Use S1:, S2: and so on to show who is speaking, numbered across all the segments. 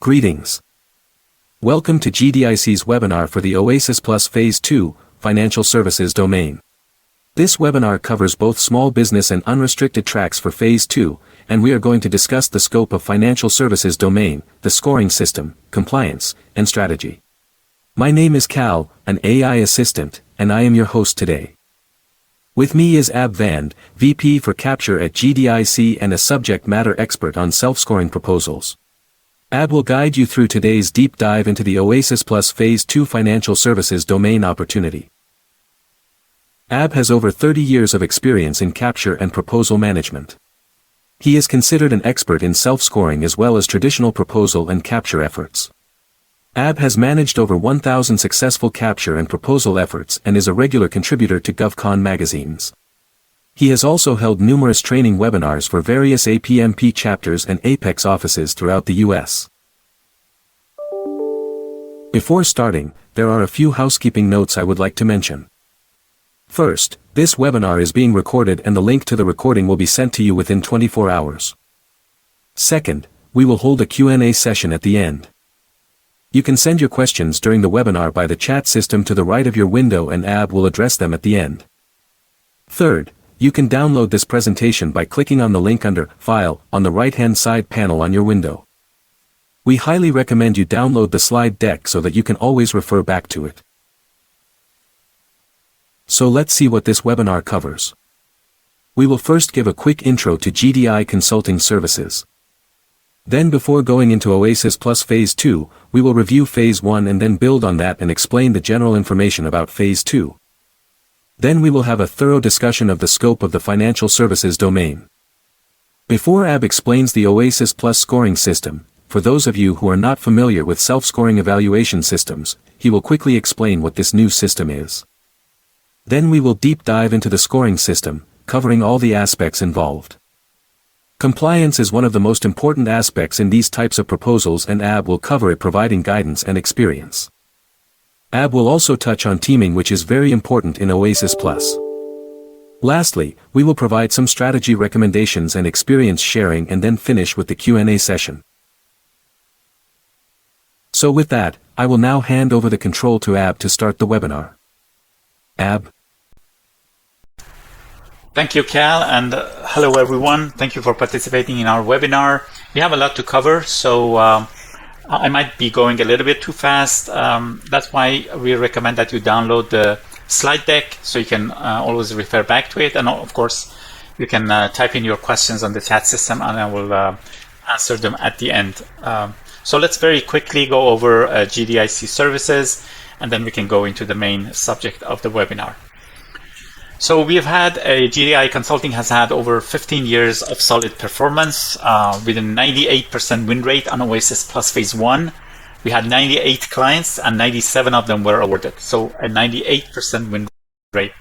S1: Greetings. Welcome to GDIC's webinar for the OASIS Plus Phase II, Financial Services Domain. This webinar covers both small business and unrestricted tracks for Phase II, and we are going to discuss the scope of financial services domain, the scoring system, compliance, and strategy. My name is Cal, an AI assistant, and I am your host today. With me is Ab Vand, VP for Capture at GDIC and a subject matter expert on self-scoring proposals. Ab will guide you through today's deep dive into the OASIS Plus Phase II financial services domain opportunity. Ab has over 30 years of experience in capture and proposal management. He is considered an expert in self-scoring as well as traditional proposal and capture efforts. Ab has managed over 1,000 successful capture and proposal efforts and is a regular contributor to GovCon magazines. He has also held numerous training webinars for various APMP chapters and Apex offices throughout the U.S. Before starting, there are a few housekeeping notes I would like to mention. First, this webinar is being recorded and the link to the recording will be sent to you within 24 hours. Second, we will hold a Q&A session at the end. You can send your questions during the webinar by the chat system to the right of your window and Ab will address them at the end. Third, you can download this presentation by clicking on the link under File on the right-hand side panel on your window. We highly recommend you download the slide deck so that you can always refer back to it. So let's see what this webinar covers. We will first give a quick intro to GDI Consulting Services. Then before going into OASIS Plus Phase II, we will review Phase I and then build on that and explain the general information about Phase II. Then we will have a thorough discussion of the scope of the financial services domain. Before Ab explains the OASIS Plus scoring system, for those of you who are not familiar with self-scoring evaluation systems, he will quickly explain what this new system is. Then we will deep dive into the scoring system, covering all the aspects involved. Compliance is one of the most important aspects in these types of proposals and Ab will cover it providing guidance and experience. Ab will also touch on teaming which is very important in OASIS Plus. Lastly, we will provide some strategy recommendations and experience sharing and then finish with the Q&A session. So with that, I will now hand over the control to Ab to start the webinar. Ab.
S2: Thank you, Cal, and hello everyone. Thank you for participating in our webinar. We have a lot to cover, so I might be going a little bit too fast. That's why we recommend that you download the slide deck so you can always refer back to it. And of course, you can type in your questions on the chat system and I will answer them at the end. So let's very quickly go over GDIC services and then we can go into the main subject of the webinar. So we've had GDI Consulting has had over 15 years of solid performance with a 98% win rate on OASIS Plus Phase I. We had 98 clients and 97 of them were awarded. So a 98% win rate.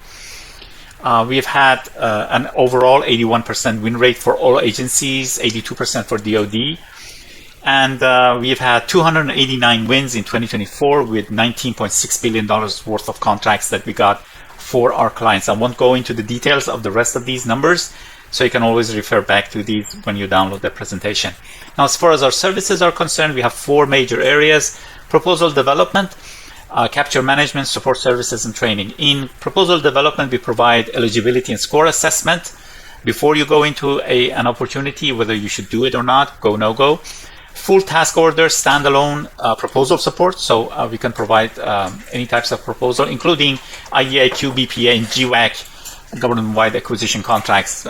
S2: We've had an overall 81% win rate for all agencies, 82% for DoD. And we've had 289 wins in 2024 with $19.6 billion worth of contracts that we got for our clients. I won't go into the details of the rest of these numbers, so you can always refer back to these when you download the presentation. Now, as far as our services are concerned, we have four major areas: proposal development, capture management, support services, and training. In proposal development, we provide eligibility and score assessment before you go into an opportunity, whether you should do it or not, go, no go. Full task order, standalone proposal support, so we can provide any types of proposal, including IDIQ, BPA, and GWAC, government-wide acquisition contracts,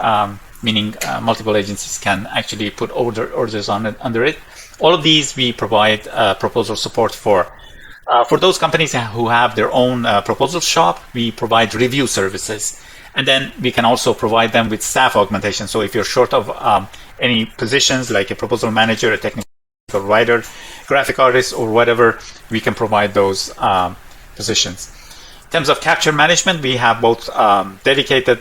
S2: meaning multiple agencies can actually put orders on it, under it. All of these we provide proposal support for. For those companies who have their own proposal shop, we provide review services. And then we can also provide them with staff augmentation. So if you're short of any positions like a proposal manager, a technical writer, graphic artist, or whatever, we can provide those positions. In terms of capture management, we have both dedicated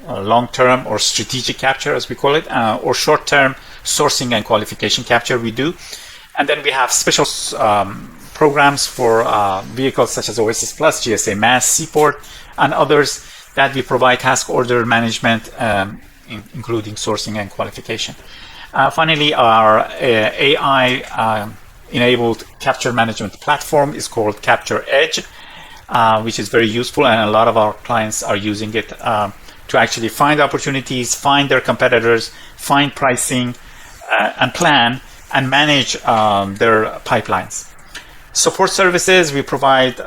S2: long-term or strategic capture, as we call it, or short-term sourcing and qualification capture we do. And then we have special programs for vehicles such as OASIS Plus, GSA Mass, Seaport, and others that we provide task order management, including sourcing and qualification. Finally, our AI-enabled capture management platform is called Capture Edge, which is very useful, and a lot of our clients are using it to actually find opportunities, find their competitors, find pricing, and plan and manage their pipelines. Support services, we provide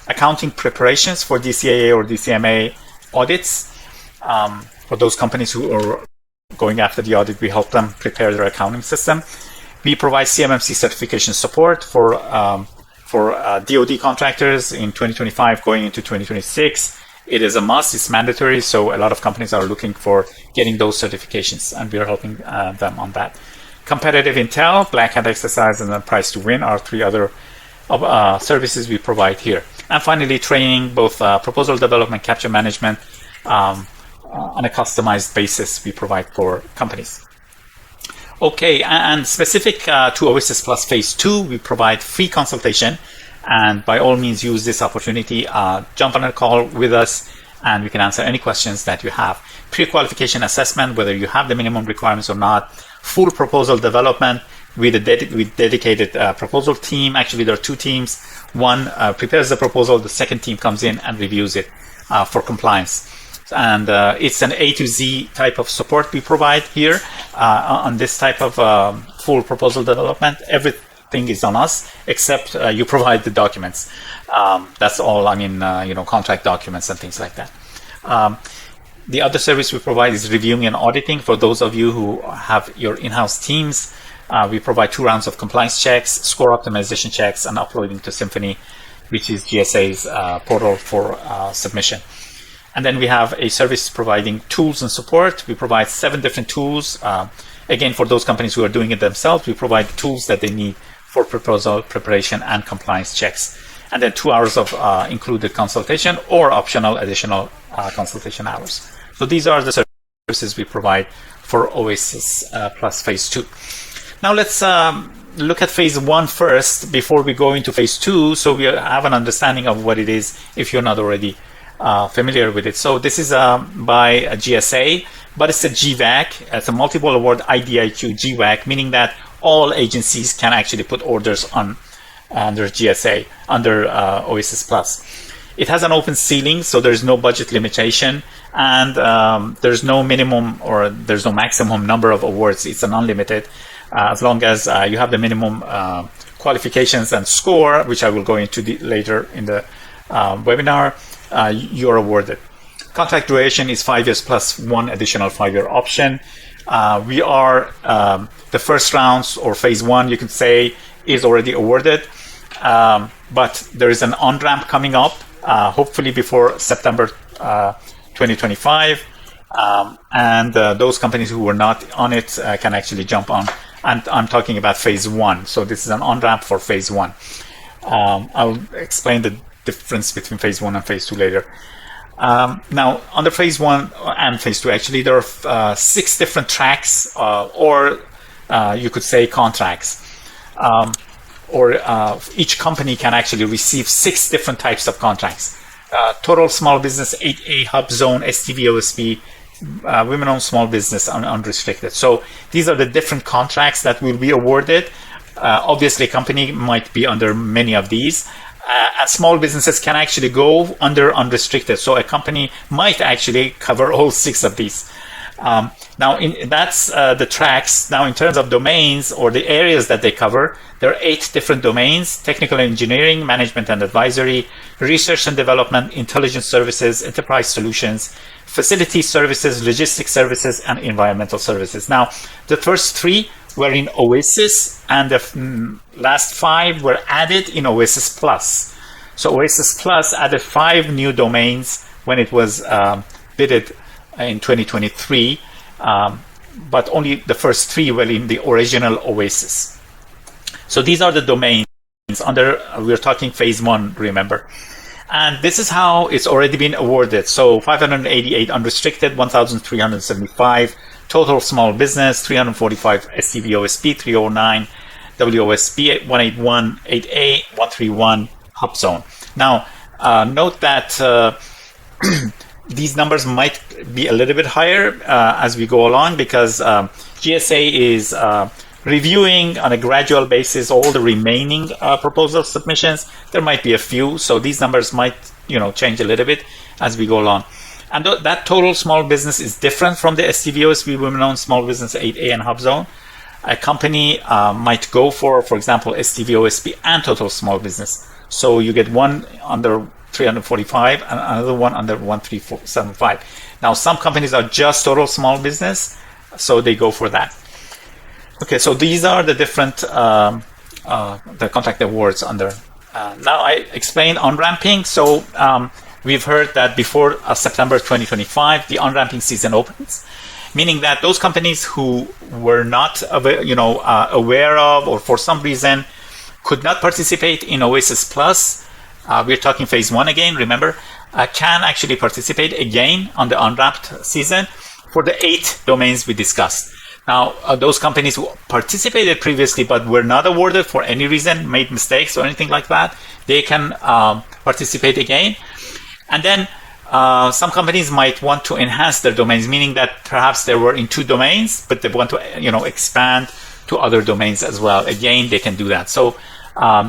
S2: accounting preparations for DCAA or DCMA audits. For those companies who are going after the audit, we help them prepare their accounting system. We provide CMMC certification support for DoD contractors in 2025 going into 2026. It is a must, it's mandatory, so a lot of companies are looking for getting those certifications, and we are helping them on that. Competitive intel, black hat exercise, and then price to win are three other services we provide here. And finally, training, both proposal development, capture management, on a customized basis we provide for companies. Okay, and specific to OASIS Plus Phase 2, we provide free consultation, and by all means use this opportunity, jump on a call with us and we can answer any questions that you have. Pre-qualification assessment, whether you have the minimum requirements or not, full proposal development with a dedicated proposal team. Actually, there are two teams. One prepares the proposal, the second team comes in and reviews it for compliance. And it's an A to Z type of support we provide here on this type of full proposal development. Everything is on us except you provide the documents. That's all. I mean, contract documents and things like that. The other service we provide is reviewing and auditing. For those of you who have your in-house teams, we provide 2 rounds of compliance checks, score optimization checks, and uploading to Symphony, which is GSA's portal for submission. And then we have a service providing tools and support. We provide 7 different tools. Again, for those companies who are doing it themselves, we provide the tools that they need for proposal preparation and compliance checks. And then 2 hours of included consultation or optional additional consultation hours. So these are the services we provide for OASIS Plus Phase 2. Now let's look at Phase 1 first before we go into Phase 2, so we have an understanding of what it is if you're not already familiar with it. So this is by a GSA, but it's a GVAC. It's a multiple award IDIQ GVAC, meaning that all agencies can actually put orders on under GSA, under OASIS Plus. It has an open ceiling, so there's no budget limitation, and there's no minimum or there's no maximum number of awards. It's an unlimited, as long as you have the minimum qualifications and score, which I will go into later in the webinar, you're awarded. Contract duration is 5 years plus 1 additional 5-year option. We are the first rounds, or Phase 1, you can say, is already awarded, but there is an on-ramp coming up, hopefully before September 2025, and those companies who were not on it can actually jump on. And I'm talking about Phase 1, so this is an on-ramp for Phase 1. I'll explain the difference between Phase 1 and Phase 2 later. Now, under Phase 1 and Phase 2, actually, there are 6 different tracks, or you could say contracts. Each company can actually receive 6 different types of contracts. Total small business, 8A, hub zone, STV, OSP, women-owned small business, unrestricted. So these are the different contracts that will be awarded. Obviously, a company might be under many of these. And small businesses can actually go under unrestricted. So a company might actually cover all 6 of these. Now, that's the tracks. Now, in terms of domains or the areas that they cover, there are 8 different domains: technical engineering, management and advisory, research and development, intelligence services, enterprise solutions, facility services, logistics services, and environmental services. Now, the first 3 were in OASIS, and the last 5 were added in OASIS Plus. So OASIS Plus added 5 new domains when it was bidded in 2023, but only the first 3 were in the original OASIS. So these are the domains under, we're talking Phase 1, remember. And this is how it's already been awarded. So 588 unrestricted, 1,375 total small business, 345 STV OSP, 309 WOSP, 181 8A, 131 hub zone. Now, note that these numbers might be a little bit higher as we go along, because GSA is reviewing on a gradual basis all the remaining proposal submissions. There might be a few, so these numbers might change a little bit as we go along. And that total small business is different from the STVOSB Women-Owned Small Business 8A and HubZone. A company might go for example, STVOSB and total small business. So you get one under 345 and another one under 1375. Now, some companies are just total small business, so they go for that. Okay, so these are the different the contract awards under. Now I explained on-ramping. So we've heard that before September 2025, the on-ramping season opens, meaning that those companies who were not aware of, or for some reason could not participate in OASIS Plus, we're talking phase 1 again, remember, can actually participate again on the on-ramped season for the 8 domains we discussed. Now, those companies who participated previously but were not awarded for any reason, made mistakes or anything like that, they can participate again. And then some companies might want to enhance their domains, meaning that perhaps they were in 2 domains, but they want to expand to other domains as well. Again, they can do that. So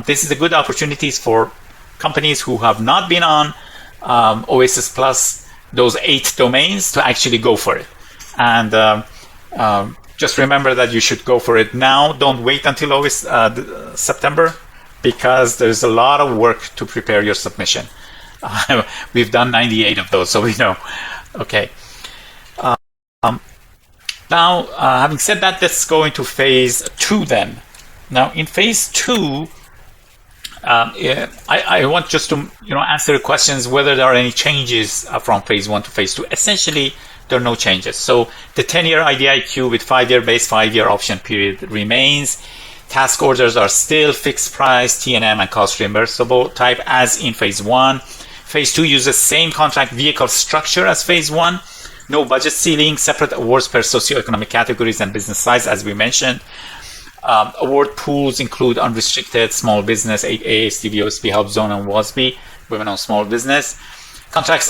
S2: this is a good opportunity for companies who have not been on OASIS Plus, those 8 domains, to actually go for it. And just remember that you should go for it now. Don't wait until September, because there's a lot of work to prepare your submission. We've done 98 of those, so we know. Okay. Now, having said that, let's go into phase 2 then. Now, in phase 2, I want just to answer questions whether there are any changes from phase 1 to phase 2. Essentially, there are no changes. So the 10-year IDIQ with 5-year base, 5-year option period remains. Task orders are still fixed price, T&M, and cost reimbursable type as in phase 1. Phase 2 uses same contract vehicle structure as phase 1. No budget ceiling, separate awards per socioeconomic categories and business size, as we mentioned. Award pools include unrestricted, small business, 8A, STVOSB, HubZone, and WASB, women-owned small business. Contract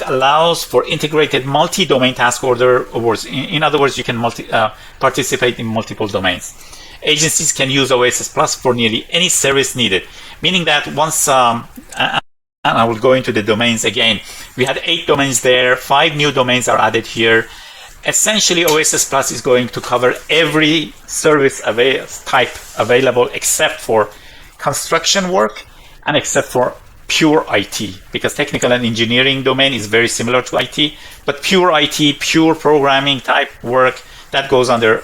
S2: allows for integrated multi-domain task order awards. In other words, you can participate in multiple domains. Agencies can use OASIS Plus for nearly any service needed, meaning that once, and I will go into the domains again, we had 8 domains there, 5 new domains are added here. Essentially, OASIS Plus is going to cover every service type available except for construction work and except for pure IT, because technical and engineering domain is very similar to IT, but pure IT, pure programming type work, that goes under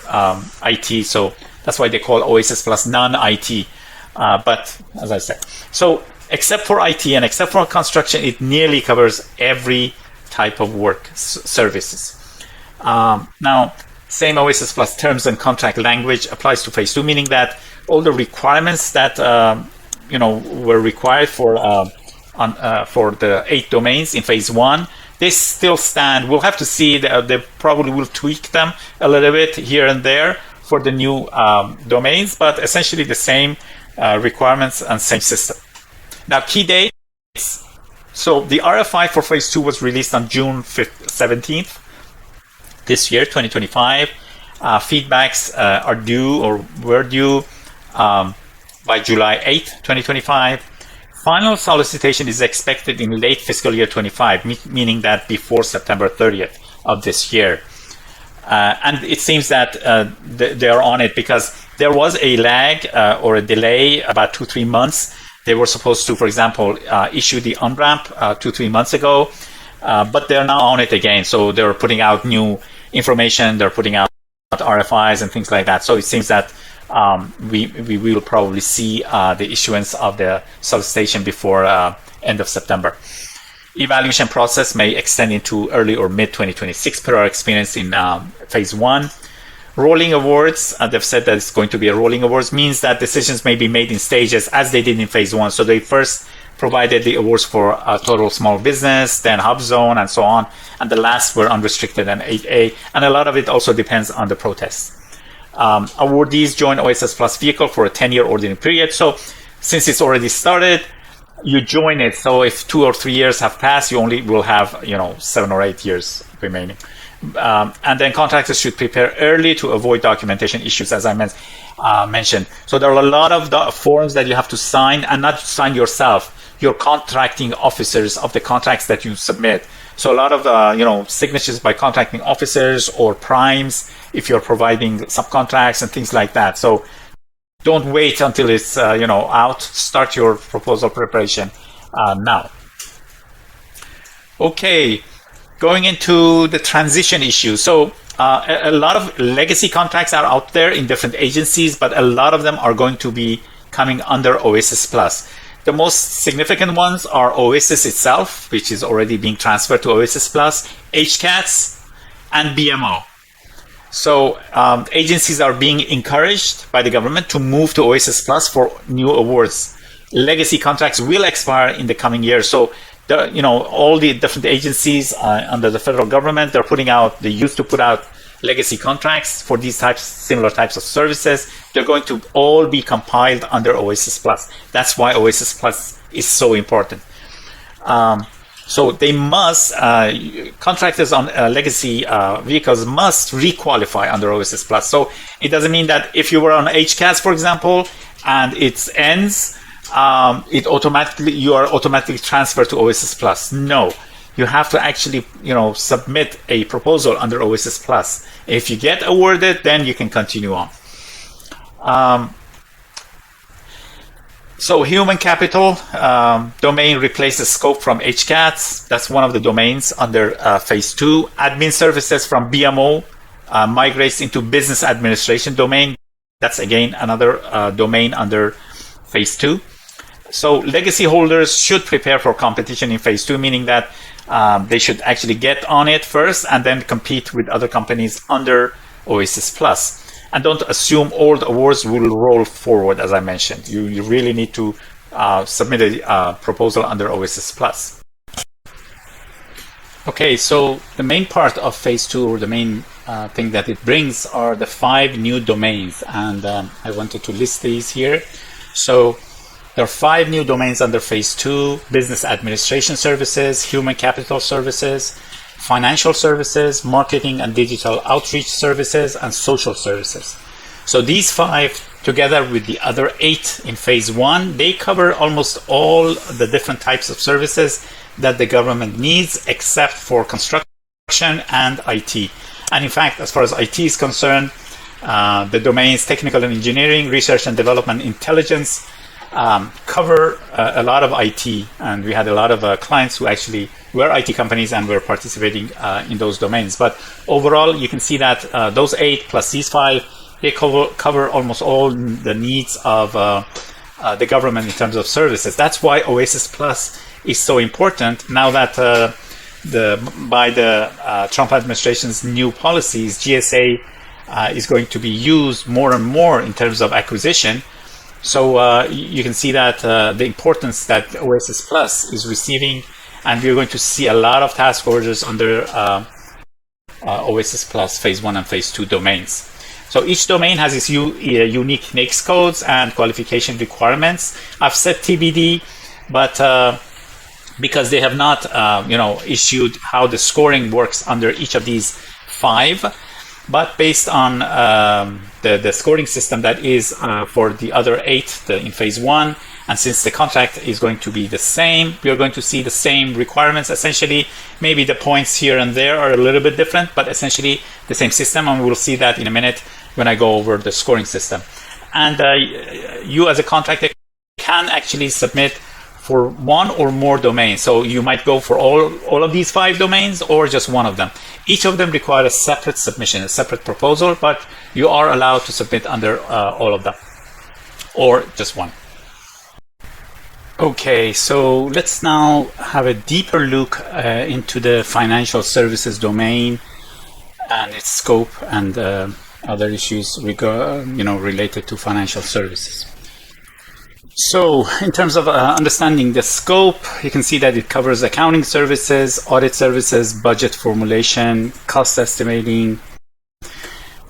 S2: IT. So that's why they call OASIS Plus non-IT. But as I said, so except for IT and except for construction, it nearly covers every type of work services. Now, same OASIS Plus terms and contract language applies to phase 2, meaning that all the requirements that were required for the 8 domains in phase 1, they still stand. We'll have to see. They probably will tweak them a little bit here and there for the new domains, but essentially the same requirements and same system. Now, key dates. So the RFI for phase 2 was released on June 17th this year, 2025. Feedbacks are due or were due by July 8th, 2025. Final solicitation is expected in late fiscal year 25, meaning that before September 30th of this year. And it seems that they are on it because there was a lag or a delay about 2-3 months. They were supposed to, for example, issue the on-ramp 2-3 months ago, but they're now on it again. So they're putting out new information, they're putting out RFIs and things like that. So it seems that we will probably see the issuance of the solicitation before end of September. Evaluation process may extend into early or mid 2026 per our experience in phase 1. Rolling awards, they've said that it's going to be a rolling awards, means that decisions may be made in stages as they did in phase 1. So they first provided the awards for total small business, then HubZone, and so on. And the last were unrestricted and 8A. And a lot of it also depends on the protest. Awardees join OASIS Plus vehicle for a 10-year ordinary period. So since it's already started, you join it. So if 2 or 3 years have passed, you only will have 7 or 8 years remaining. And then contractors should prepare early to avoid documentation issues, as I mentioned. So there are a lot of forms that you have to sign, and not sign yourself, your contracting officers of the contracts that you submit. So a lot of signatures by contracting officers or primes if you're providing subcontracts and things like that. So don't wait until it's out. Start your proposal preparation now. Okay, going into the transition issue. So a lot of legacy contracts are out there in different agencies, but a lot of them are going to be coming under OASIS Plus. The most significant ones are OASIS itself, which is already being transferred to OASIS Plus, HCATS, and BMO. So agencies are being encouraged by the government to move to OASIS Plus for new awards. Legacy contracts will expire in the coming years. So all the different agencies under the federal government, they used to put out legacy contracts for these similar types of services. They're going to all be compiled under OASIS Plus. That's why OASIS Plus is so important. So they must, contractors on legacy vehicles must requalify under OASIS Plus. So it doesn't mean that if you were on HCAS, for example, and it ends, you are automatically transferred to OASIS Plus. No, you have to actually, submit a proposal under OASIS Plus. If you get awarded, then you can continue on. So human capital domain replaces scope from HCATS. That's one of the domains under Phase 2. Admin services from BMO migrates into business administration domain. That's again another domain under Phase 2. So legacy holders should prepare for competition in Phase 2, meaning that they should actually get on it first and then compete with other companies under OASIS Plus. And don't assume all the awards will roll forward, as I mentioned. You really need to submit a proposal under OASIS Plus. Okay, so the main part of Phase 2, or the main thing that it brings, are the 5 new domains. And I wanted to list these here. So there are 5 new domains under Phase 2: business administration services, human capital services, financial services, marketing and digital outreach services, and social services. So these 5, together with the other 8 in Phase 1, they cover almost all the different types of services that the government needs, except for construction and IT. And in fact, as far as IT is concerned, the domains technical and engineering, research and development, intelligence, cover a lot of IT, and we had a lot of clients who actually were IT companies and were participating in those domains. But overall, you can see that those 8 plus these 5, they cover almost all the needs of the government in terms of services. That's why OASIS Plus is so important. Now that by the Trump administration's new policies, GSA is going to be used more and more in terms of acquisition. So you can see that the importance that OASIS Plus is receiving, and we're going to see a lot of task orders under OASIS Plus Phase 1 and Phase 2 domains. So each domain has its unique NAICS codes and qualification requirements. I've said TBD, but because they have not issued how the scoring works under each of these 5, but based on the scoring system that is for the other 8 in Phase 1, and since the contract is going to be the same, we are going to see the same requirements. Essentially, maybe the points here and there are a little bit different, but essentially the same system, and we'll see that in a minute when I go over the scoring system. And you as a contractor can actually submit for one or more domains. So you might go for all of these 5 domains or just one of them. Each of them requires a separate submission, a separate proposal, but you are allowed to submit under all of them or just one. Okay, so let's now have a deeper look into the financial services domain and its scope and other issues related to financial services. So in terms of understanding the scope, you can see that it covers accounting services, audit services, budget formulation, cost estimating,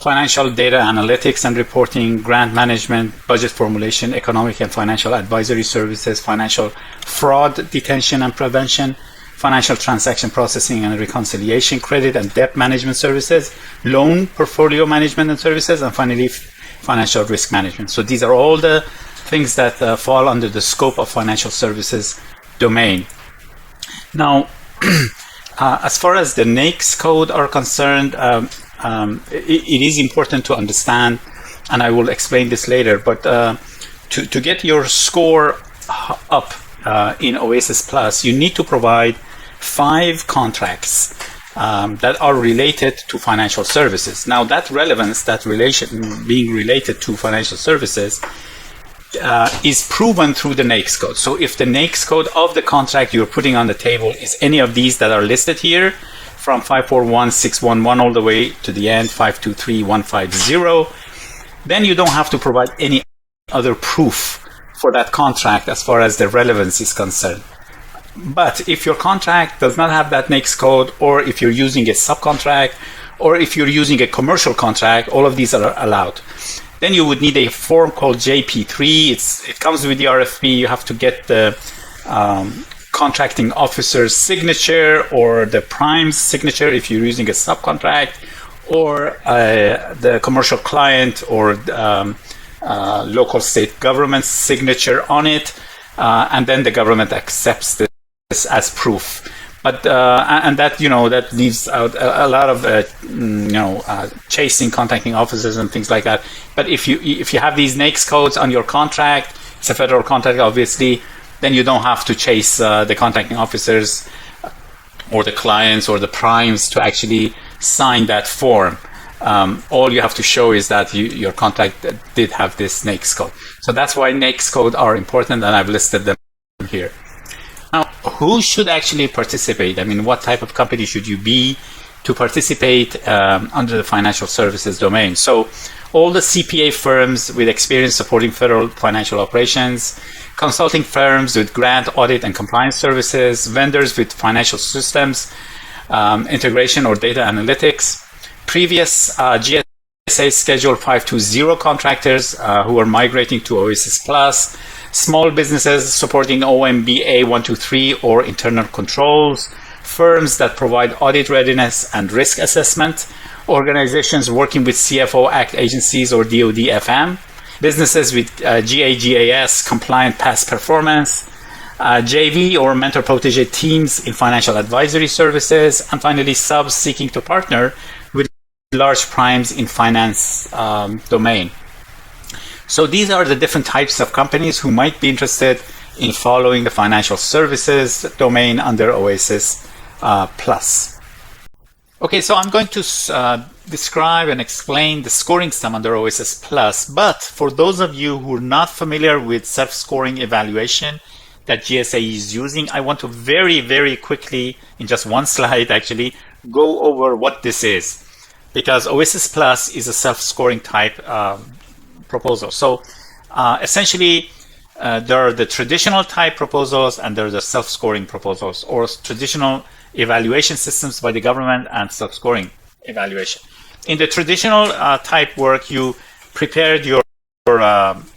S2: financial data analytics and reporting, grant management, budget formulation, economic and financial advisory services, financial fraud detection and prevention, financial transaction processing and reconciliation, credit and debt management services, loan portfolio management and services, and finally financial risk management. So these are all the things that fall under the scope of financial services domain. Now, as far as the NAICS code are concerned, it is important to understand, and I will explain this later, but to get your score up in OASIS Plus, you need to provide 5 contracts that are related to financial services. Now, that relevance, that relation being related to financial services, is proven through the NAICS code. So if the NAICS code of the contract you're putting on the table is any of these that are listed here, from 541611 all the way to the end, 523150, then you don't have to provide any other proof for that contract as far as the relevance is concerned. But if your contract does not have that NAICS code, or if you're using a subcontract, or if you're using a commercial contract, all of these are allowed. Then you would need a form called JP3. It comes with the RFP. You have to get the contracting officer's signature or the prime's signature if you're using a subcontract, or the commercial client or local state government's signature on it, and then the government accepts this as proof. But and that that leaves out a lot of chasing contacting officers and things like that. But if you have these NAICS codes on your contract, it's a federal contract, obviously, then you don't have to chase the contacting officers or the clients or the primes to actually sign that form. All you have to show is that your contract did have this NAICS code. So that's why NAICS codes are important, and I've listed them here. Now, who should actually participate? I mean, what type of company should you be to participate under the financial services domain? So all the CPA firms with experience supporting federal financial operations, consulting firms with grant, audit, and compliance services, vendors with financial systems, integration or data analytics, previous GSA Schedule 520 contractors who are migrating to OASIS Plus, small businesses supporting OMBA 123 or internal controls, firms that provide audit readiness and risk assessment, organizations working with CFO Act agencies or DoD FM, businesses with GAGAS compliant past performance, JV or mentor-protege teams in financial advisory services, and finally subs seeking to partner with large primes in finance domain. So these are the different types of companies who might be interested in following the financial services domain under OASIS Plus. Okay, so I'm going to describe and explain the scoring system under OASIS Plus, but for those of you who are not familiar with self-scoring evaluation that GSA is using, I want to very, very quickly, in just one slide actually, go over what this is, because OASIS Plus is a self-scoring type proposal. So essentially, there are the traditional type proposals and there are the self-scoring proposals, or traditional evaluation systems by the government and self-scoring evaluation. In the traditional type work, you prepared your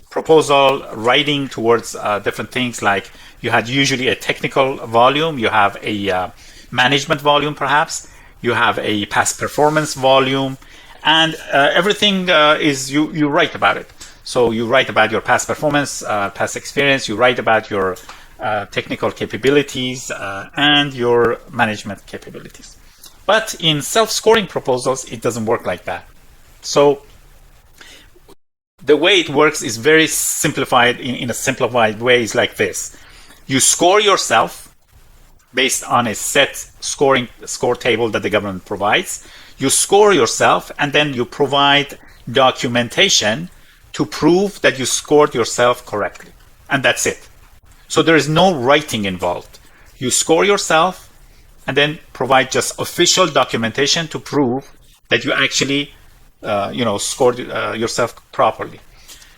S2: proposal writing towards different things, like you had usually a technical volume, you have a management volume perhaps, you have a past performance volume, and everything is you write about it. So you write about your past performance, past experience, you write about your technical capabilities and your management capabilities. But in self-scoring proposals, it doesn't work like that. So the way it works is very simplified. In a simplified way is like this. You score yourself based on a set score table that the government provides. You score yourself, and then you provide documentation to prove that you scored yourself correctly. And that's it. So there is no writing involved. You score yourself and then provide just official documentation to prove that you actually scored yourself properly.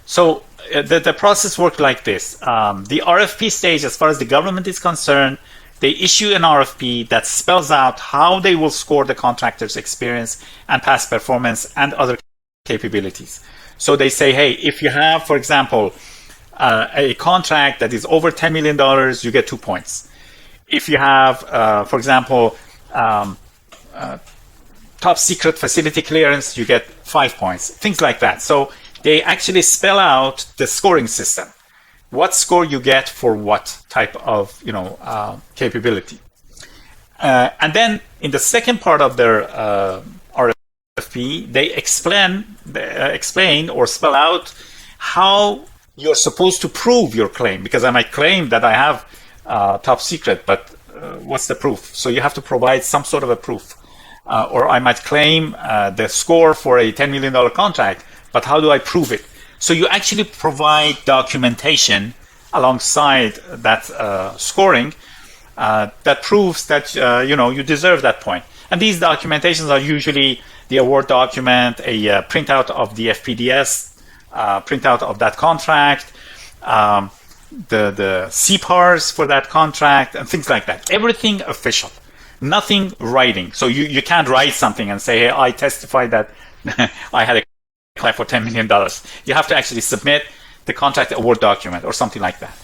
S2: So the process worked like this. The RFP stage, as far as the government is concerned, they issue an RFP that spells out how they will score the contractor's experience and past performance and other capabilities. So they say, hey, if you have, for example, a contract that is over $10 million, you get 2 points. If you have, for example, top secret facility clearance, you get 5 points, things like that. So they actually spell out the scoring system, what score you get for what type of capability. And then in the second part of their RFP, they explain or spell out how you're supposed to prove your claim, because I might claim that I have top secret, but what's the proof? So you have to provide some sort of a proof. Or I might claim the score for a $10 million contract, but how do I prove it? So you actually provide documentation alongside that scoring that proves that you deserve that point. And these documentations are usually the award document, a printout of the FPDS, printout of that contract, the CPARs for that contract, and things like that. Everything official, nothing writing. So you can't write something and say, hey, I testify that I had a claim for $10 million. You have to actually submit the contract award document or something like that.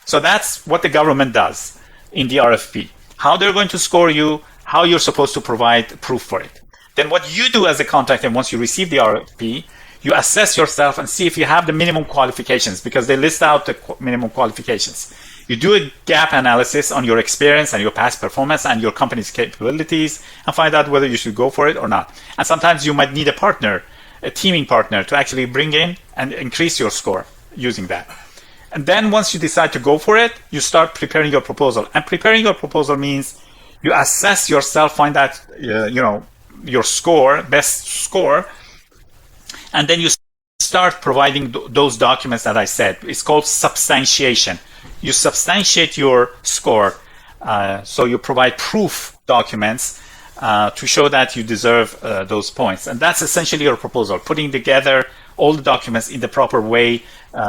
S2: So that's what the government does in the RFP. How they're going to score you, how you're supposed to provide proof for it. Then what you do as a contractor, once you receive the RFP, you assess yourself and see if you have the minimum qualifications, because they list out the minimum qualifications. You do a gap analysis on your experience and your past performance and your company's capabilities and find out whether you should go for it or not. And sometimes you might need a partner, a teaming partner, to actually bring in and increase your score using that. And then once you decide to go for it, you start preparing your proposal. And preparing your proposal means you assess yourself, find out your score, best score, and then you start providing those documents that I said. It's called substantiation. You substantiate your score. So you provide proof documents to show that you deserve those points. And that's essentially your proposal, putting together all the documents in the proper way.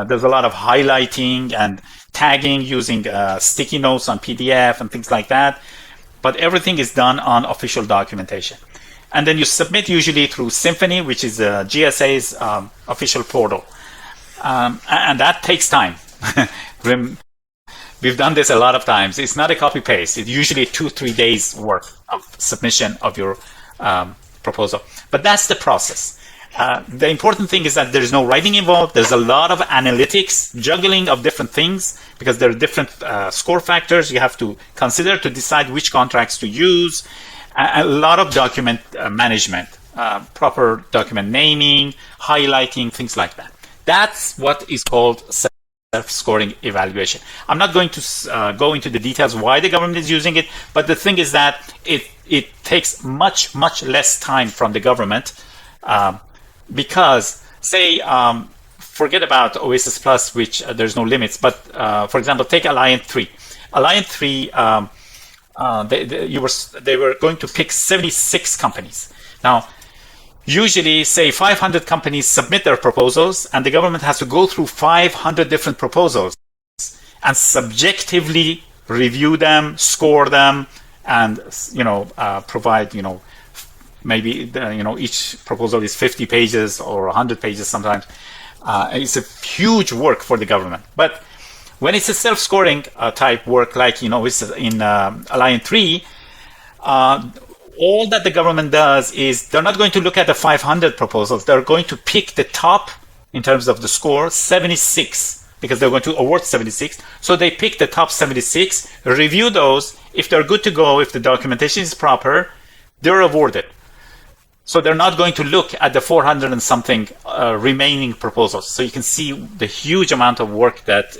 S2: There's a lot of highlighting and tagging using sticky notes on PDF and things like that. But everything is done on official documentation. And then you submit usually through Symphony, which is GSA's official portal. And that takes time. We've done this a lot of times. It's not a copy paste. It's usually 2-3 days worth of submission of your proposal. But that's the process. The important thing is that there's no writing involved. There's a lot of analytics, juggling of different things, because there are different score factors you have to consider to decide which contracts to use. A lot of document management, proper document naming, highlighting, things like that. That's what is called self-scoring evaluation. I'm not going to go into the details why the government is using it, but the thing is that it takes much less time from the government, because say, forget about OASIS Plus, which there's no limits, but for example, take Alliant 3. Alliant 3, they were going to pick 76 companies. Now, usually, say 500 companies submit their proposals, and the government has to go through 500 different proposals and subjectively review them, score them, and provide maybe each proposal is 50 pages or 100 pages sometimes. It's a huge work for the government. But when it's a self-scoring type work, like it's in Alliant 3, all that the government does is they're not going to look at the 500 proposals. They're going to pick the top, in terms of the score, 76, because they're going to award 76. So they pick the top 76, review those. If they're good to go, if the documentation is proper, they're awarded. So they're not going to look at the 400 and something remaining proposals. So you can see the huge amount of work that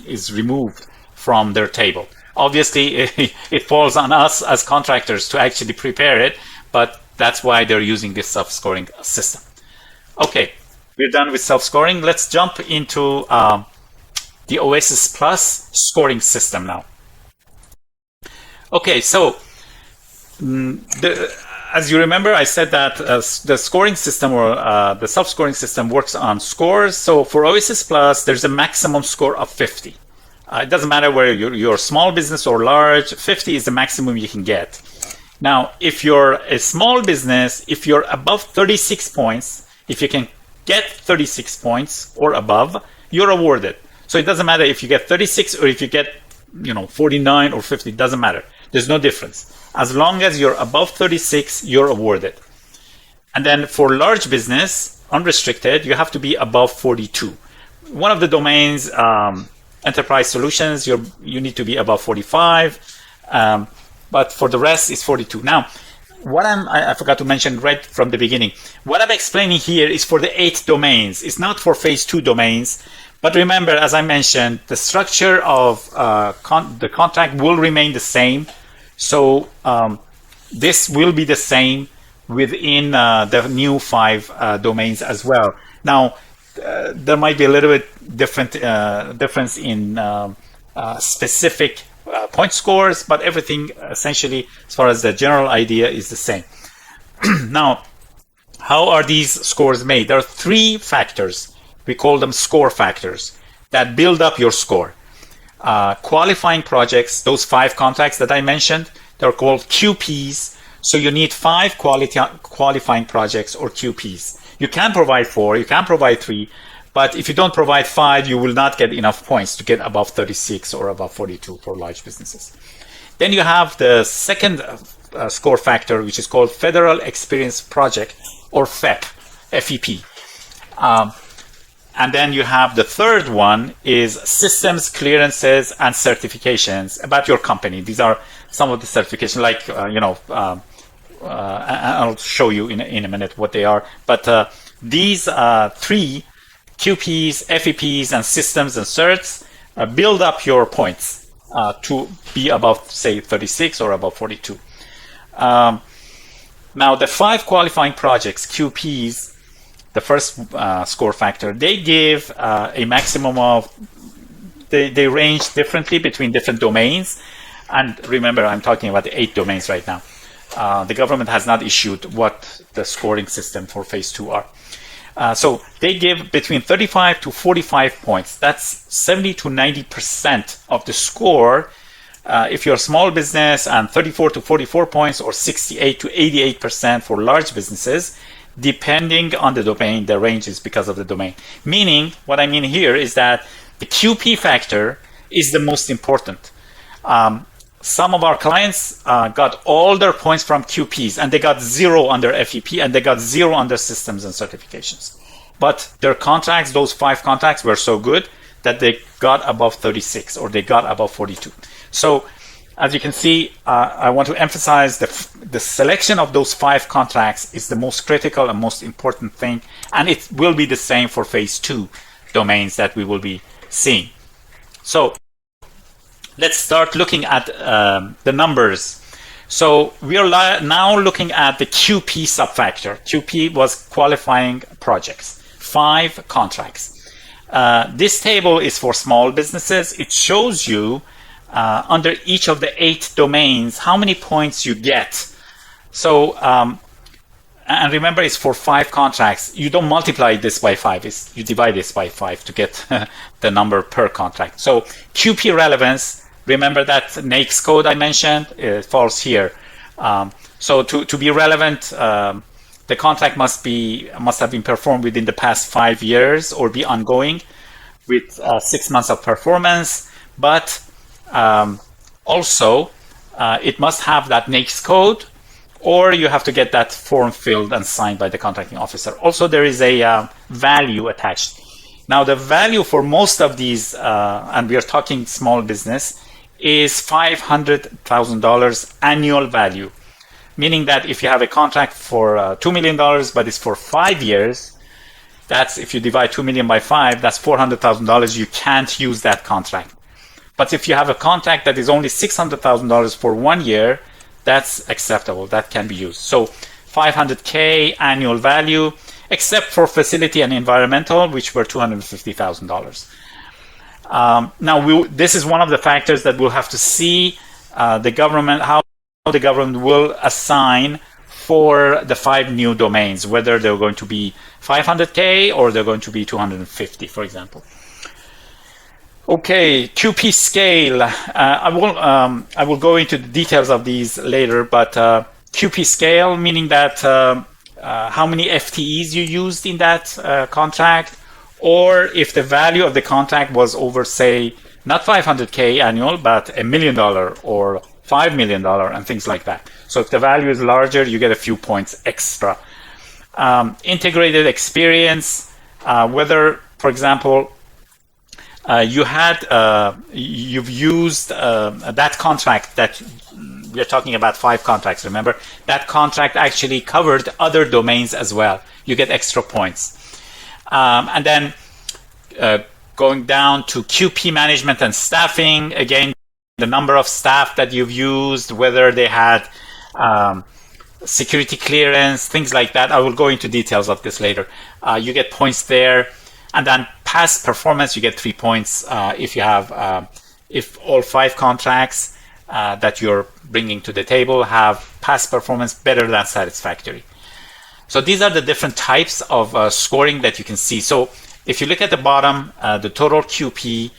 S2: is removed from their table. Obviously, it falls on us as contractors to actually prepare it, but that's why they're using this self-scoring system. Okay, we're done with self-scoring. Let's jump into the OASIS Plus scoring system now. Okay, so as you remember, I said that the scoring system or the self-scoring system works on scores. So for OASIS Plus, there's a maximum score of 50. It doesn't matter whether you're a small business or large, 50 is the maximum you can get. Now, if you're a small business, if you're above 36 points, If you can get 36 points or above, you're awarded. So it doesn't matter if you get 36 or if you get 49 or 50, it doesn't matter. There's no difference. As long as you're above 36, you're awarded. And then for large business, unrestricted, you have to be above 42. One of the domains, enterprise solutions, you need to be above 45. But for the rest, it's 42. Now, what I forgot to mention right from the beginning. What I'm explaining here is for the 8 domains. It's not for phase 2 domains. But remember, as I mentioned, the structure of the contract will remain the same. So this will be the same within the new 5 domains as well. Now, there might be a little bit difference in specific point scores, but everything essentially, as far as the general idea, is the same. Now, how are these scores made? There are 3 factors. We call them score factors that build up your score. Qualifying projects, those 5 contracts that I mentioned, they're called QPs. So you need 5 qualifying projects or QPs. You can provide 4, you can provide 3, but if you don't provide 5, you will not get enough points to get above 36 or above 42 for large businesses. Then you have the second score factor, which is called Federal Experience Project, or FEP, FEP. And then you have the third one is systems, clearances, and certifications about your company. These are some of the certifications, like, I'll show you in a minute what they are. But these 3 QPs, FEPs, and systems and certs build up your points to be above, say, 36 or above 42. Now, the 5 qualifying projects, QPs, the first score factor, they give a maximum of, they range differently between different domains. And remember, I'm talking about the 8 domains right now. The government has not issued what the scoring system for phase 2 are. So they give between 35 to 45 points. That's 70 to 90% of the score if you're a small business, and 34 to 44 points, or 68 to 88% for large businesses, depending on the domain. The range is because of the domain. Meaning, what I mean here is that the QP factor is the most important. Some of our clients got all their points from QPs, and they got 0 under FEP, and they got 0 under systems and certifications. But their contracts, those 5 contracts, were so good that they got above 36 or they got above 42. So as you can see, I want to emphasize the selection of those 5 contracts is the most critical and most important thing. And it will be the same for phase 2 domains that we will be seeing. So let's start looking at the numbers. So we are now looking at the QP subfactor. QP was qualifying projects, 5 contracts. This table is for small businesses. It shows you under each of the 8 domains how many points you get. So, and remember, it's for 5 contracts. You don't multiply this by 5. You divide this by 5 to get the number per contract. So QP relevance, remember that NAICS code I mentioned, it falls here. So to be relevant, the contract must have been performed within the past 5 years or be ongoing with 6 months of performance. But also, it must have that NAICS code, or you have to get that form filled and signed by the contracting officer. Also, there is a value attached. Now, the value for most of these, and we are talking small business, is $500,000 annual value, meaning that if you have a contract for $2 million, but it's for 5 years, that's, if you divide 2 million by 5, that's $400,000. You can't use that contract. But if you have a contract that is only $600,000 for 1 year, that's acceptable. That can be used. So $500K annual value, except for facility and environmental, which were $250,000. Now, this is one of the factors that we'll have to see the government, how the government will assign for the 5 new domains, whether they're going to be 500K or they're going to be 250, for example. Okay, QP scale. I will go into the details of these later, but QP scale, meaning that how many FTEs you used in that contract, or if the value of the contract was over, say, not 500K annual, but $1 million or $5 million and things like that. So if the value is larger, you get a few points extra. Integrated experience, whether, for example, you've used that contract that we're talking about 5 contracts, remember? That contract actually covered other domains as well. You get extra points. And then going down to QP management and staffing, again, the number of staff that you've used, whether they had security clearance, things like that. I will go into details of this later. You get points there. And then past performance, you get 3 points if you have, if all 5 contracts that you're bringing to the table have past performance better than satisfactory. So these are the different types of scoring that you can see. So if you look at the bottom, the total QP,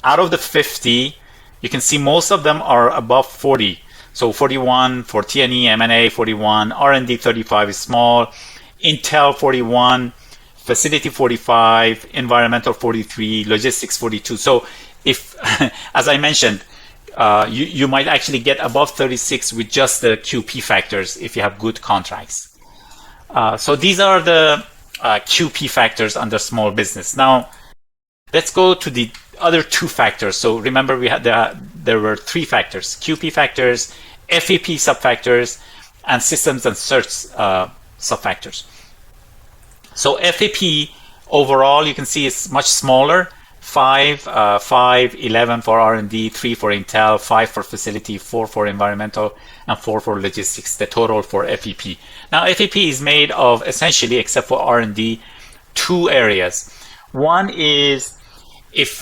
S2: out of the 50, you can see most of them are above 40. So 41 for T&E, M&A 41, R&D 35 is small, Intel 41, Facility 45, Environmental 43, Logistics 42. So if, as I mentioned, you might actually get above 36 with just the QP factors if you have good contracts. So these are the QP factors under small business. Now, let's go to the other 2 factors. So remember, we had there were 3 factors: QP factors, FEP subfactors, and systems and certs subfactors. So FEP overall, you can see it's much smaller. 5, 11 for R&D, 3 for Intel, 5 for facility, 4 for environmental, and 4 for logistics, the total for FEP. Now, FEP is made of essentially, except for R&D, 2 areas. One is if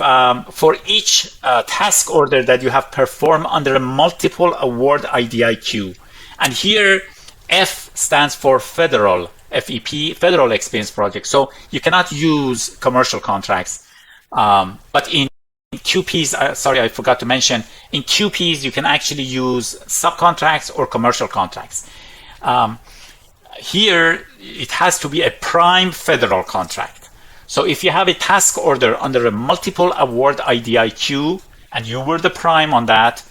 S2: for each task order that you have performed under a multiple award IDIQ. And here, F stands for federal, FEP, federal experience project. So you cannot use commercial contracts. But in QPs, sorry, I forgot to mention, in QPs, you can actually use subcontracts or commercial contracts. Here, it has to be a prime federal contract. So if you have a task order under a multiple award IDIQ, and you were the prime on that,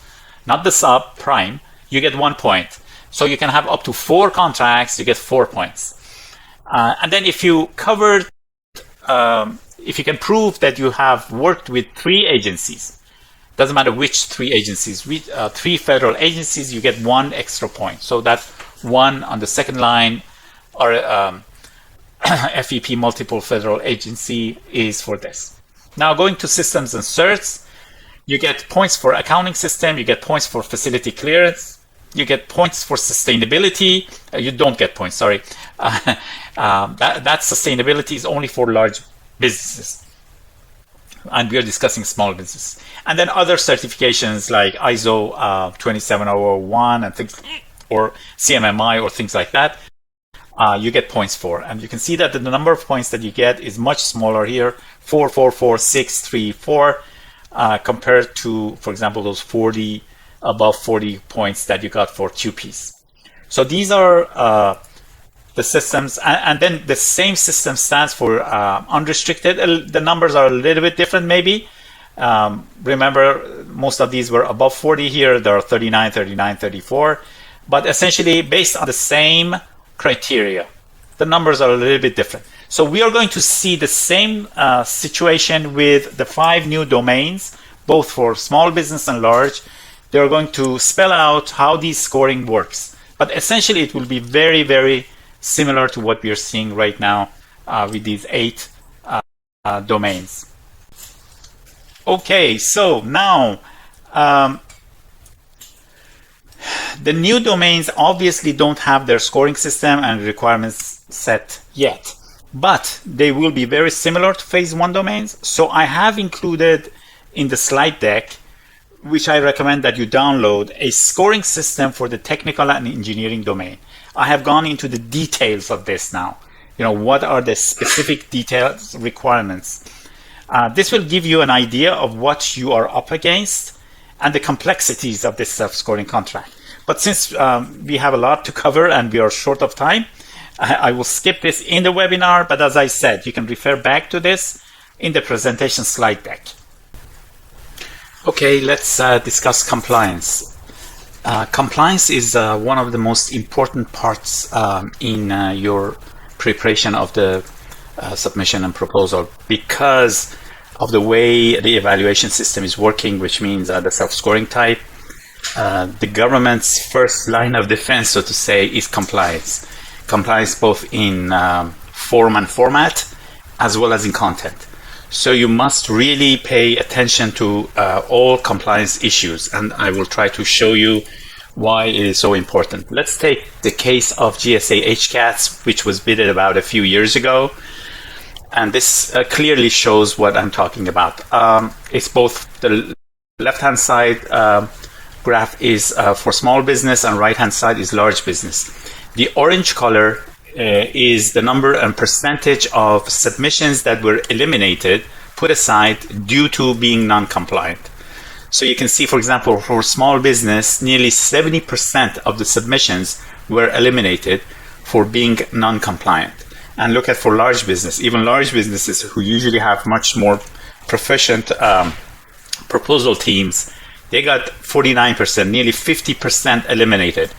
S2: not the sub, prime, you get 1 point. So you can have up to 4 contracts, you get 4 points. And then if you covered, if you can prove that you have worked with 3 agencies, doesn't matter which 3 agencies, with 3 federal agencies, you get 1 extra point. So that 1 on the second line, or FEP multiple federal agency, is for this. Now going to systems and certs, you get points for accounting system, you get points for facility clearance, you get points for sustainability. You don't get points, sorry. That sustainability is only for large businesses. And we are discussing small business. And then other certifications like ISO 27001 and things, or CMMI or things like that, you get points for. And you can see that the number of points that you get is much smaller here, 4, 4, 4, 6, 3, 4, compared to, for example, those 40, above 40 points that you got for QPs. So these are the systems, and then the same system stands for unrestricted. The numbers are a little bit different maybe. Remember, most of these were above 40 here. There are 39, 39, 34. But essentially, based on the same criteria, the numbers are a little bit different. So we are going to see the same situation with the 5 new domains, both for small business and large. They're going to spell out how these scoring works. But essentially, it will be very, very similar to what we are seeing right now with these 8 domains. Okay, so now the new domains obviously don't have their scoring system and requirements set yet, but they will be very similar to phase 1 domains. So I have included in the slide deck, which I recommend that you download, a scoring system for the technical and engineering domain. I have gone into the details of this now. You know, what are the specific details requirements? This will give you an idea of what you are up against and the complexities of this self-scoring contract. But since we have a lot to cover and we are short of time, I will skip this in the webinar, but as I said, you can refer back to this in the presentation slide deck. Okay, let's discuss compliance. Compliance is one of the most important parts in your preparation of the submission and proposal, because of the way the evaluation system is working, which means the self-scoring type. The government's first line of defense, so to say, is compliance. Compliance both in form and format, as well as in content. So you must really pay attention to all compliance issues, and I will try to show you why it is so important. Let's take the case of GSA HCATS, which was bidded about a few years ago. And this clearly shows what I'm talking about. It's both the left-hand side graph is for small business and right-hand side is large business. The orange color is the number and percentage of submissions that were eliminated, put aside due to being non-compliant. So you can see, for example, for small business, nearly 70% of the submissions were eliminated for being non-compliant. And look at for large business, even large businesses who usually have much more proficient proposal teams, they got 49%, nearly 50% eliminated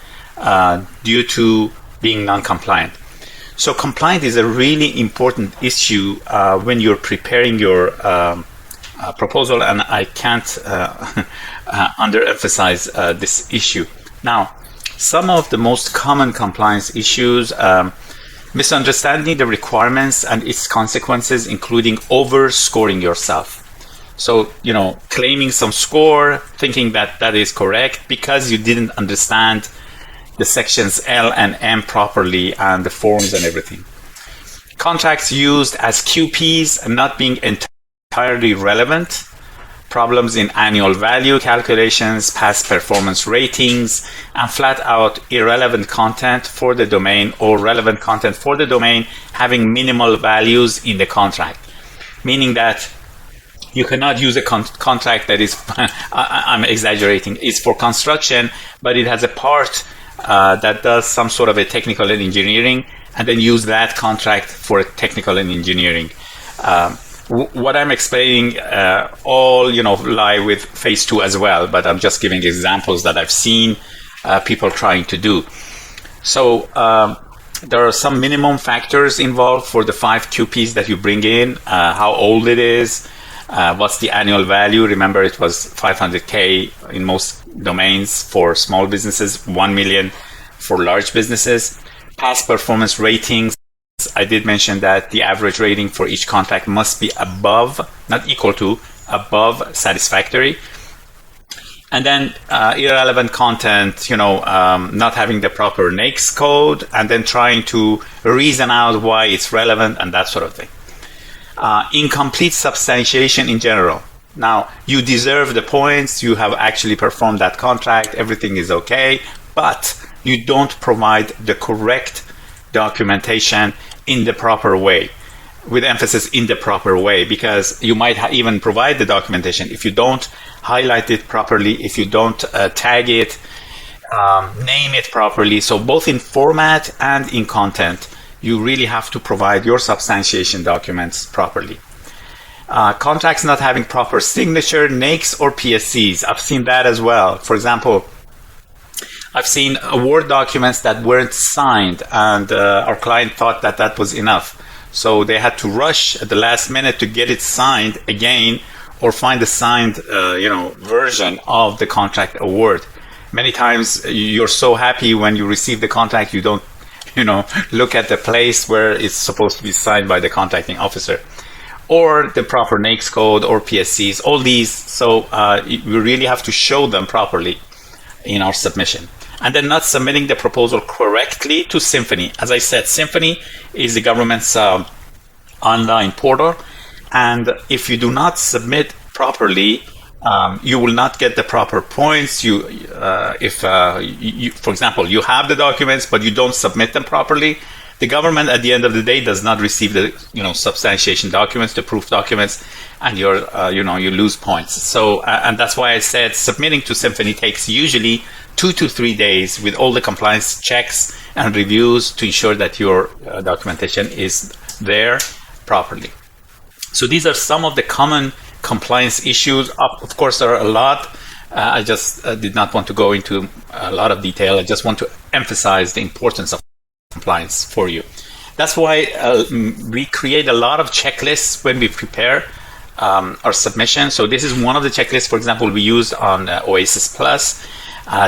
S2: due to being non-compliant. So compliant is a really important issue when you're preparing your proposal, and I can't underemphasize this issue. Now, some of the most common compliance issues, misunderstanding the requirements and its consequences, including over-scoring yourself. So, claiming some score, thinking that that is correct because you didn't understand the sections L and M properly and the forms and everything. Contracts used as QPs and not being entirely relevant. Problems in annual value calculations, past performance ratings, and flat out irrelevant content for the domain or relevant content for the domain having minimal values in the contract. Meaning that you cannot use a contract that is, I'm exaggerating, is for construction, but it has a part that does some sort of a technical and engineering, and then use that contract for technical and engineering. What I'm explaining all lie with phase 2 as well, but I'm just giving examples that I've seen people trying to do. So there are some minimum factors involved for the 5 QPs that you bring in, how old it is, what's the annual value. Remember, it was 500K in most domains for small businesses, 1 million for large businesses. Past performance ratings. I did mention that the average rating for each contract must be above, not equal to, above satisfactory. And then irrelevant content, not having the proper NAICS code, and then trying to reason out why it's relevant and that sort of thing. Incomplete substantiation in general. Now, you deserve the points, you have actually performed that contract, everything is okay, but you don't provide the correct documentation in the proper way, with emphasis in the proper way, because you might even provide the documentation if you don't highlight it properly, if you don't tag it, name it properly. So both in format and in content, you really have to provide your substantiation documents properly. Contracts not having proper signature, NAICS or PSCs. I've seen that as well. For example, I've seen award documents that weren't signed, and our client thought that that was enough. So they had to rush at the last minute to get it signed again, or find a signed version of the contract award. Many times you're so happy when you receive the contract, you don't look at the place where it's supposed to be signed by the contracting officer. Or the proper NAICS code or PSCs, all these. So we really have to show them properly in our submission. And then not submitting the proposal correctly to Symphony. As I said, Symphony is the government's online portal. And if you do not submit properly, you will not get the proper points. If for example, you have the documents, but you don't submit them properly, the government at the end of the day does not receive the substantiation documents, the proof documents, and you lose points. So and that's why I said submitting to Symphony takes usually 2 to 3 days with all the compliance checks and reviews to ensure that your documentation is there properly. So these are some of the common compliance issues. Of course, there are a lot. I just did not want to go into a lot of detail. I just want to emphasize the importance of compliance for you. That's why we create a lot of checklists when we prepare our submission. So this is one of the checklists, for example, we use on OASIS Plus.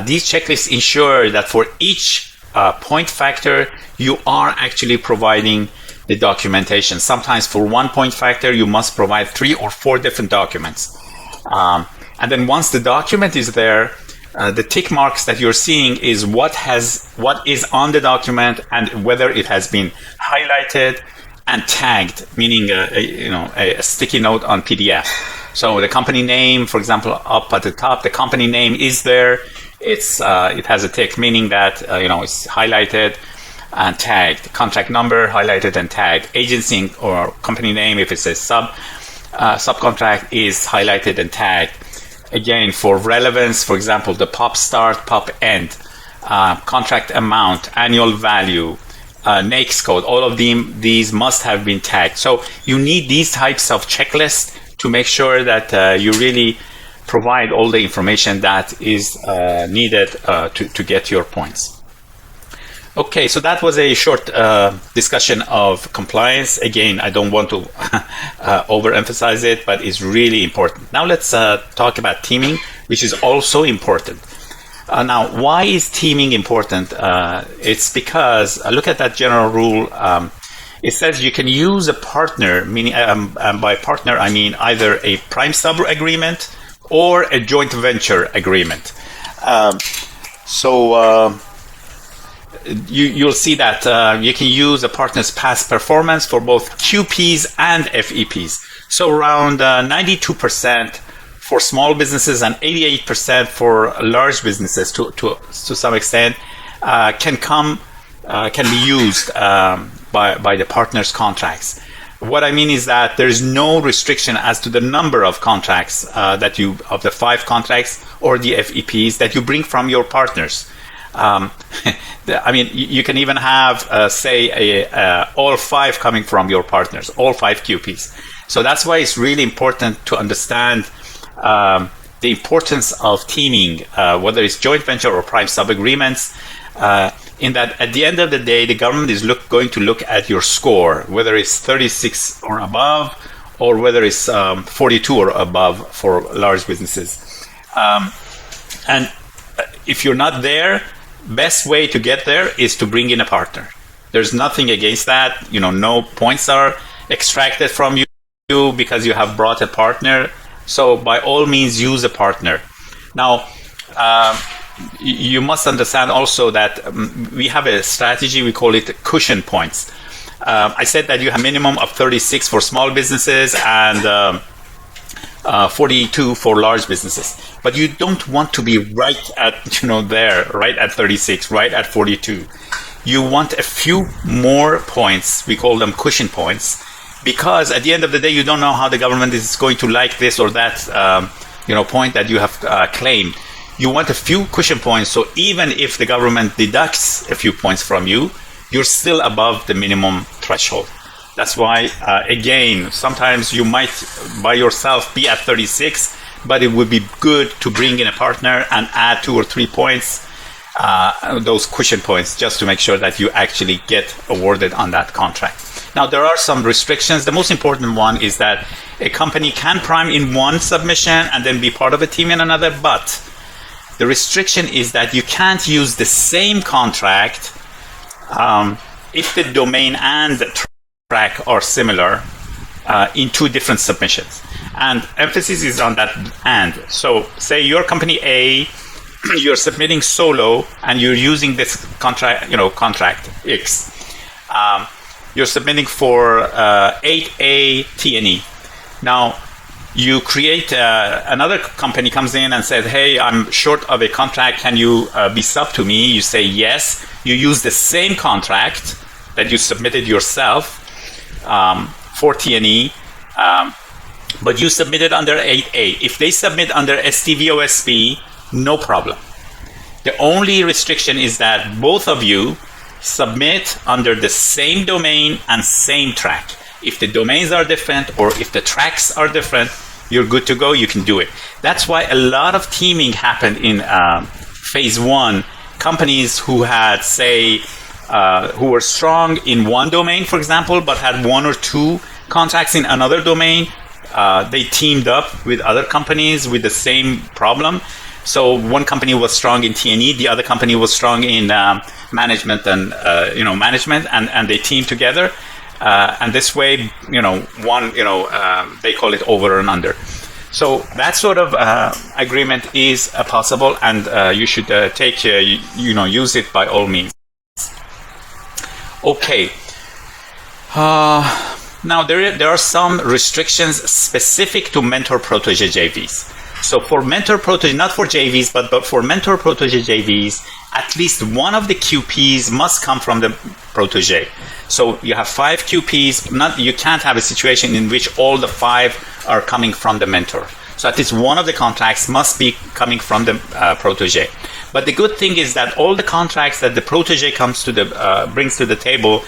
S2: These checklists ensure that for each point factor, you are actually providing the documentation. Sometimes for 1 point factor, you must provide 3 or 4 different documents. And then once the document is there, the tick marks that you're seeing is what is on the document and whether it has been highlighted and tagged, meaning a sticky note on PDF. So the company name, for example, up at the top, the company name is there. It has a tick, meaning that it's highlighted and tagged. Contract number highlighted and tagged. Agency or company name, if it's a subcontract, is highlighted and tagged. Again, for relevance, for example, the POP start, POP end, contract amount, annual value, NAICS code, all of these must have been tagged. So you need these types of checklists to make sure that you really provide all the information that is needed to get your points. Okay, so that was a short discussion of compliance. Again, I don't want to overemphasize it, but it's really important. Now let's talk about teaming, which is also important. Now, why is teaming important? It's because, look at that general rule. It says you can use a partner, meaning by partner, I mean either a prime sub agreement or a joint venture agreement. You'll see that you can use a partner's past performance for both QPs and FEPs. So around 92% for small businesses and 88% for large businesses to some extent can be used by the partner's contracts. What I mean is that there is no restriction as to the number of contracts of the 5 contracts or the FEPs that you bring from your partners. I mean, you can even have, all 5 coming from your partners, all 5 QPs. So that's why it's really important to understand the importance of teaming, whether it's joint venture or prime sub agreements, in that at the end of the day, the government is going to look at your score, whether it's 36 or above, or whether it's 42 or above for large businesses. And if you're not there, best way to get there is to bring in a partner. There's nothing against that. No points are extracted from you because you have brought a partner. So by all means, use a partner. Now, you must understand also that we have a strategy, we call it cushion points. I said that you have a minimum of 36 for small businesses and 42 for large businesses. But you don't want to be right at, right at 36, right at 42. You want a few more points, we call them cushion points, because at the end of the day, you don't know how the government is going to like this or that, point that you have claimed. You want a few cushion points, so even if the government deducts a few points from you, you're still above the minimum threshold. That's why, again, sometimes you might by yourself be at 36, but it would be good to bring in a partner and add 2 or 3 points, those cushion points, just to make sure that you actually get awarded on that contract. Now, there are some restrictions. The most important one is that a company can prime in one submission and then be part of a team in another, but the restriction is that you can't use the same contract if the domain and the track are similar in 2 different submissions. And emphasis is on that and. So say your company A, you're submitting solo and you're using this contract, contract X. You're submitting for 8A T&E. Now, you create another company comes in and says, hey, I'm short of a contract. Can you be sub to me? You say yes. You use the same contract, that you submitted yourself for T&E, but you submitted under 8A. If they submit under STVOSB, no problem. The only restriction is that both of you submit under the same domain and same track. If the domains are different or if the tracks are different, you're good to go, you can do it. That's why a lot of teaming happened in phase one. Companies who had, say, who were strong in one domain, for example, but had one or two contracts in another domain, they teamed up with other companies with the same problem. So one company was strong in T&E, the other company was strong in management and management, and they teamed together. And this way, they call it over and under. So that sort of agreement is possible, and you should use it by all means. Okay. Now there are some restrictions specific to mentor-protege JVs. So for mentor-protege, not for JVs, but for mentor-protege JVs, at least one of the QPs must come from the protege. So you have 5 QPs. You can't have a situation in which all the 5 are coming from the mentor. So at least one of the contracts must be coming from the protege. But the good thing is that all the contracts that the protege brings to the table,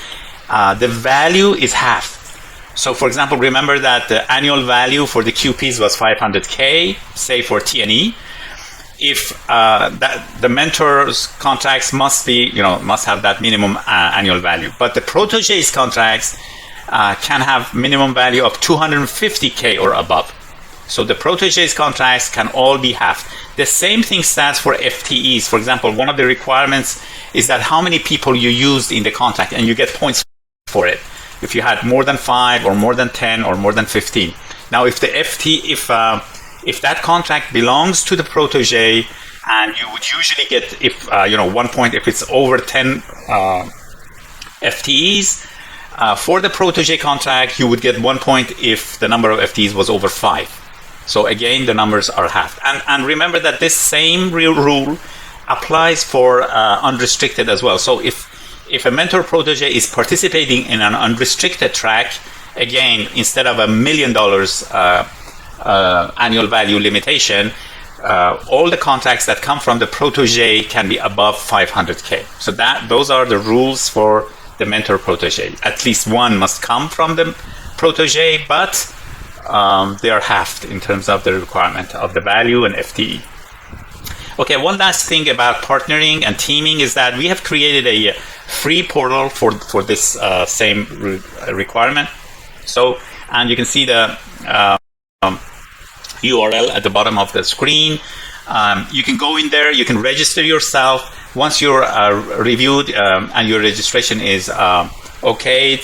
S2: the value is half. So for example, remember that the annual value for the QPs was 500K, say for T&E. If the mentor's contracts must have that minimum annual value, but the protege's contracts can have minimum value of 250K or above. So the protege's contracts can all be half. The same thing stands for FTEs. For example, one of the requirements is that how many people you used in the contract, and you get points for it. If you had more than 5 or more than 10 or more than 15. Now, if the if that contract belongs to the protege, and you would usually get 1 point if it's over 10 FTEs. For the protege contract, you would get 1 point if the number of FTEs was over 5. So again, the numbers are halved. And remember that this same rule applies for unrestricted as well. So if a mentor protege is participating in an unrestricted track, again, instead of $1 million annual value limitation, all the contracts that come from the protege can be above 500K. So those are the rules for the mentor protege. At least one must come from the protege, but they are halved in terms of the requirement of the value and FTE. Okay, one last thing about partnering and teaming is that we have created a free portal for this same requirement. So, and you can see the URL at the bottom of the screen. You can go in there, you can register yourself. Once you're reviewed and your registration is okay,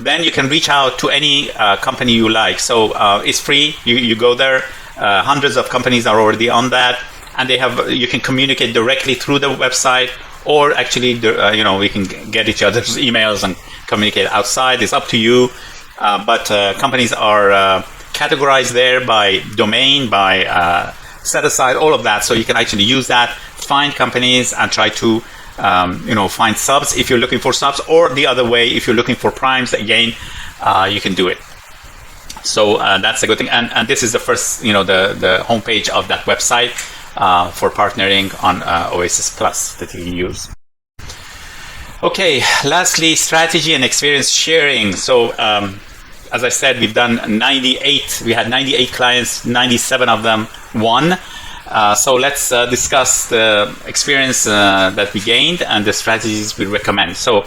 S2: then you can reach out to any company you like. So it's free. You go there. Hundreds of companies are already on that, and you can communicate directly through the website, or actually, we can get each other's emails and communicate outside. It's up to you. But companies are categorized there by domain, by set aside, all of that. So you can actually use that, find companies, and try to find subs if you're looking for subs, or the other way, if you're looking for primes, again, you can do it. So that's a good thing. And this is the first, the homepage of that website for partnering on OASIS Plus that you can use. Okay, lastly, strategy and experience sharing. So as I said, we had 98 clients, 97 of them won. So let's discuss the experience that we gained and the strategies we recommend. So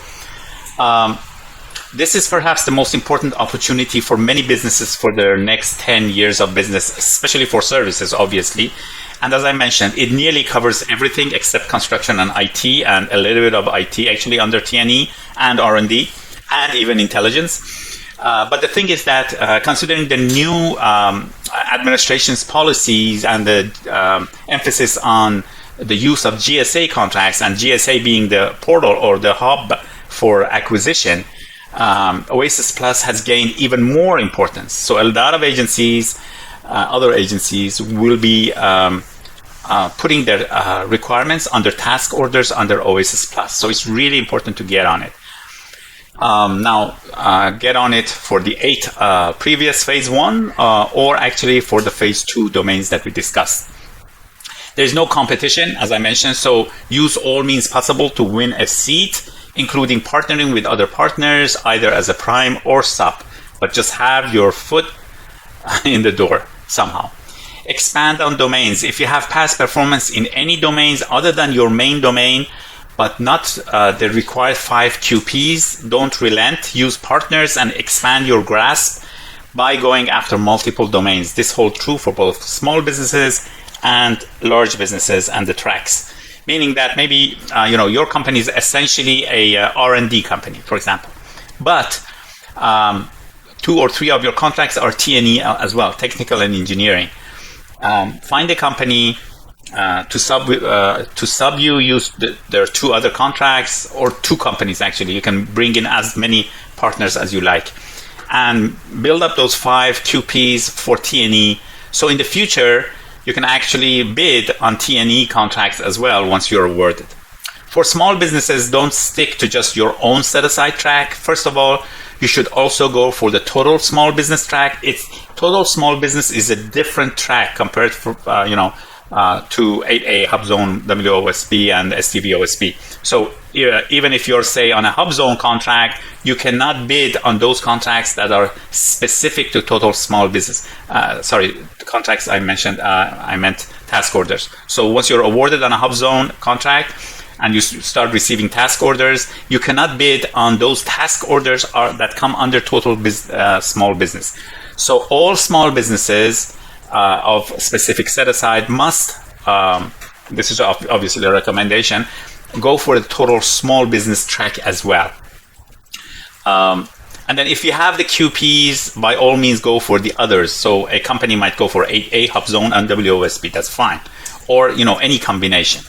S2: this is perhaps the most important opportunity for many businesses for their next 10 years of business, especially for services, obviously. And as I mentioned, it nearly covers everything except construction and IT, and a little bit of IT actually under T&E and R&D and even intelligence. But the thing is that considering the new administration's policies and the emphasis on the use of GSA contracts, and GSA being the portal or the hub for acquisition, OASIS Plus has gained even more importance. So a lot of agencies, other agencies will be putting their requirements under task orders under OASIS Plus. So it's really important to get on it. Get on it for the 8 previous phase 1 or actually for the phase 2 domains that we discussed. There's no competition, as I mentioned, so use all means possible to win a seat, including partnering with other partners, either as a prime or sub, but just have your foot in the door somehow. Expand on domains. If you have past performance in any domains other than your main domain, but not the required 5 QPs, don't relent. Use partners and expand your grasp by going after multiple domains. This holds true for both small businesses and large businesses and the tracks. Meaning that maybe your company is essentially a R&D company, for example, but 2 or 3 of your contracts are T&E as well, technical and engineering. Find a company to sub you. Use there are 2 other contracts or 2 companies actually. You can bring in as many partners as you like, and build up those 5 QPs for T&E. So in the future, you can actually bid on T&E contracts as well once you're awarded. For small businesses, don't stick to just your own set-aside track. First of all, you should also go for the total small business track. Total small business is a different track compared to 8A Hub Zone WOSB and STB OSB. So even if you're, say, on a Hub Zone contract, you cannot bid on those contracts that are specific to total small business. The contracts I mentioned, I meant task orders. So once you're awarded on a Hub Zone contract and you start receiving task orders, you cannot bid on those task orders that come under total small business. So all small businesses of specific set-aside must, this is obviously a recommendation, go for the total small business track as well. And then if you have the QPs, by all means go for the others. So a company might go for 8A Hub Zone and WOSB, that's fine. Or any combination.